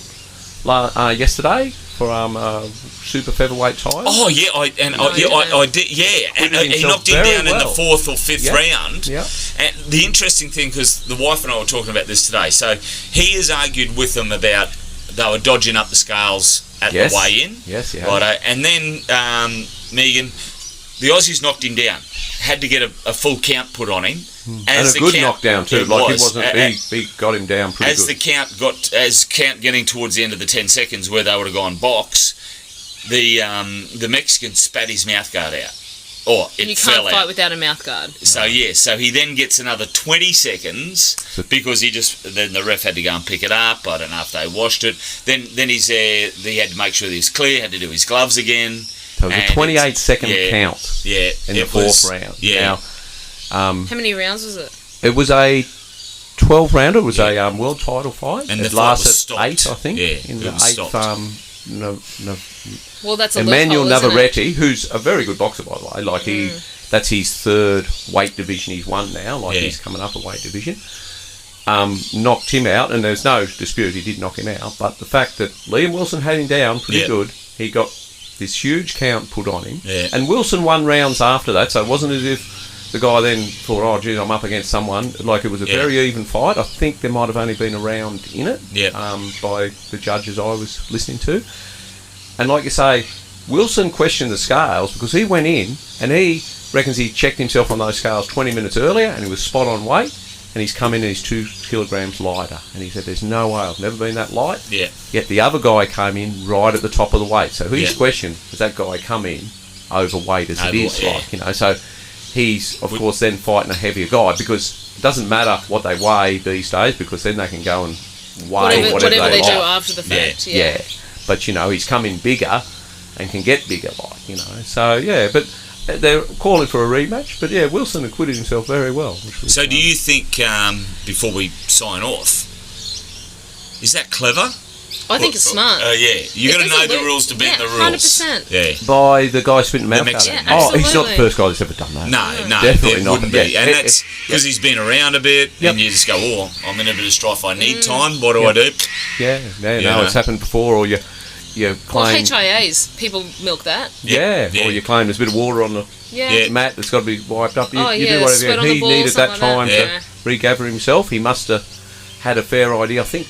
Speaker 4: yesterday for super featherweight title.
Speaker 3: Oh, yeah, I did, yeah. And he knocked him down in the 4th or 5th round.
Speaker 4: Yeah.
Speaker 3: And the interesting thing, because the wife and I were talking about this today, so he has argued with them about they were dodging up the scales at the weigh-in.
Speaker 4: Yes, yeah.
Speaker 3: Righto. And then, Megan, the Aussies knocked him down. Had to get a full count put on him.
Speaker 4: And a good knockdown too. He got him down pretty good.
Speaker 3: As count getting towards the end of the 10 seconds where they would have gone box, the Mexican spat his mouth guard out. Or it fell out.
Speaker 2: You can't fight without a mouth guard.
Speaker 3: So so he then gets another 20 seconds because then the ref had to go and pick it up. I don't know if they washed it. Then he's there. He had to make sure he was clear. Had to do his gloves again.
Speaker 4: So it was a 28-second count in the 4th round.
Speaker 3: Yeah.
Speaker 2: Now, how many rounds was it?
Speaker 4: It was a 12-rounder. It was a world title fight.
Speaker 3: And
Speaker 4: it lasted 8, I think.
Speaker 3: Yeah,
Speaker 4: in the 8th.
Speaker 2: Well, that's a
Speaker 4: Emmanuel
Speaker 2: loophole,
Speaker 4: Navarrete, who's a very good boxer, by the way. Like that's his 3rd weight division he's won now. He's coming up a weight division. Knocked him out, and there's no dispute he did knock him out. But the fact that Liam Wilson had him down pretty good, he got
Speaker 1: this huge count put on him.
Speaker 3: Yeah.
Speaker 1: And Wilson won rounds after that, so it wasn't as if the guy then thought, oh, geez, I'm up against someone. Like, it was a very even fight. I think there might have only been a round in it by the judges I was listening to. And like you say, Wilson questioned the scales because he went in and he reckons he checked himself on those scales 20 minutes earlier and he was spot on weight, and he's come in and he's 2 kilograms lighter. And he said, there's no way, I've never been that light.
Speaker 3: Yeah.
Speaker 1: Yet the other guy came in right at the top of the weight. So his question, does that guy come in overweight as it is? Like, you know, so he's, of course, then fighting a heavier guy because it doesn't matter what they weigh these days because then they can go and weigh whatever they
Speaker 2: do
Speaker 1: like.
Speaker 2: after the fact.
Speaker 1: Yeah. But, you know, he's come in bigger and can get bigger, like, you know. So, yeah, but they're calling for a rematch. But, yeah, Wilson acquitted himself very well.
Speaker 3: So do you think, before we sign off, is that clever?
Speaker 2: I think it's smart.
Speaker 3: Yeah, you got to know the rules to bend the rules.
Speaker 2: 100%.
Speaker 3: Yeah.
Speaker 1: By the guy spitting mouth out.
Speaker 2: Yeah,
Speaker 1: he's not the first guy that's ever done that.
Speaker 3: No,
Speaker 1: definitely not.
Speaker 3: Wouldn't be. And that's because he's been around a bit, and you just go, oh, I'm in a bit of strife. I need time. What do I do?
Speaker 1: Yeah, it's happened before, or you claim...
Speaker 2: HIAs, people milk that.
Speaker 1: Or you claim there's a bit of water on the mat that's got to be wiped up. You do whatever. He needed that time to regather himself. He must have had a fair idea. I think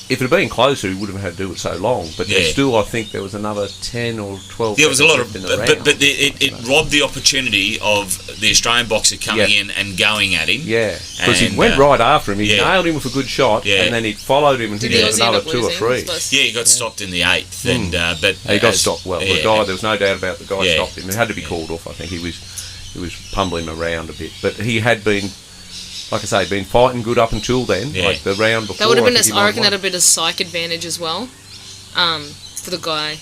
Speaker 1: if it had been closer, he wouldn't have had to do it so long. But still, I think there was another 10 or 12.
Speaker 3: There was a lot of, but it robbed the opportunity of the Australian boxer coming in and going at him.
Speaker 1: Yeah, because he went right after him. He nailed him with a good shot, and then he followed him and hit him with another 2 or 3.
Speaker 3: Yeah, he got stopped in the 8th, and but
Speaker 1: he got stopped. Well, the guy, there was no doubt about the guy stopped him. It had to be called off. I think he was pumbling around a bit, but he had been. Like I say, been fighting good up until then, like the round before.
Speaker 2: That would have been, I reckon, that would have been a psych advantage as well, for the guy.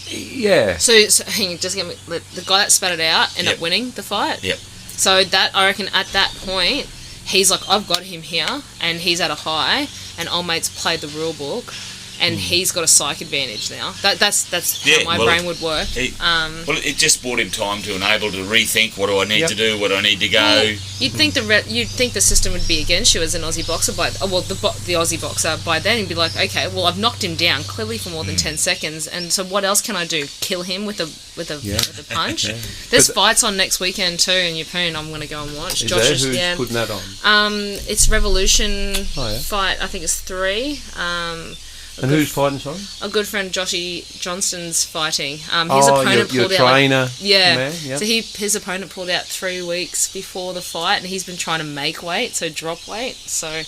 Speaker 1: Yeah.
Speaker 2: So hang on, just get me. The guy that spat it out ended up winning the fight.
Speaker 3: Yep.
Speaker 2: So that, I reckon, at that point, he's like, I've got him here, and he's at a high, and old mate's played the rule book, and he's got a psych advantage now. That's how my brain would work.
Speaker 3: Well, it just bought him time to enable to rethink. What do I need to do? Where do I need to go?
Speaker 2: You'd think the system would be against you as an Aussie boxer the Aussie boxer by then, and be like, okay, well, I've knocked him down clearly for more than 10 seconds, and so what else can I do? Kill him with a punch? There's fights on next weekend too in Yeppoon. I'm going to go and watch.
Speaker 1: Who's putting that on?
Speaker 2: It's Revolution fight. I think it's 3.
Speaker 1: And who's fighting, sorry?
Speaker 2: A good friend, Joshy Johnston's fighting. His opponent pulled out.
Speaker 1: Trainer.
Speaker 2: So his opponent pulled out 3 weeks before the fight, and he's been trying to make weight, so drop weight. So,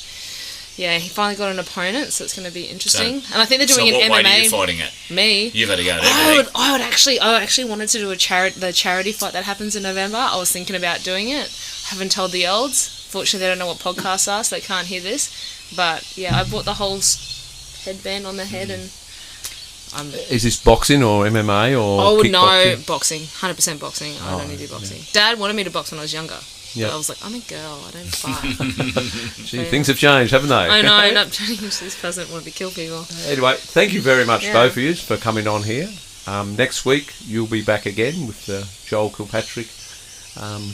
Speaker 2: yeah, he finally got an opponent, so it's going to be interesting. And I think they're doing an MMA.
Speaker 3: What weight are you fighting at?
Speaker 2: Me.
Speaker 3: You've had to go to
Speaker 2: I actually wanted to do the charity fight that happens in November. I was thinking about doing it. Haven't told the olds. Fortunately, they don't know what podcasts are, so they can't hear this. But yeah, I bought the whole headband on the head, and
Speaker 1: is this boxing or MMA or
Speaker 2: no, boxing. 100% boxing. I only do boxing. Dad wanted me to box when I was younger. But I was like, I'm a girl, I don't fight.
Speaker 1: Gee, things have changed, haven't they?
Speaker 2: I know, and this doesn't want to kill people.
Speaker 1: Anyway, thank you very much, both of you, for coming on here. Next week, you'll be back again with the Joel Kilpatrick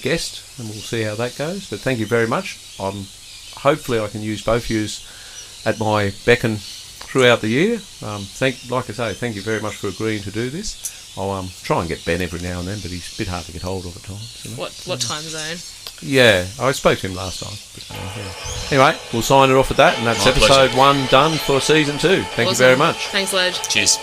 Speaker 1: guest, and we'll see how that goes. But thank you very much. Hopefully I can use both of you at my beck and throughout the year. Like I say, thank you very much for agreeing to do this. I'll try and get Ben every now and then, but he's a bit hard to get hold of at times. You know?
Speaker 2: What time zone?
Speaker 1: Yeah, I spoke to him last night. But, anyway, we'll sign it off at that, and that's episode 1 done for season 2. Thank you very much.
Speaker 2: Thanks, Ledge.
Speaker 3: Cheers.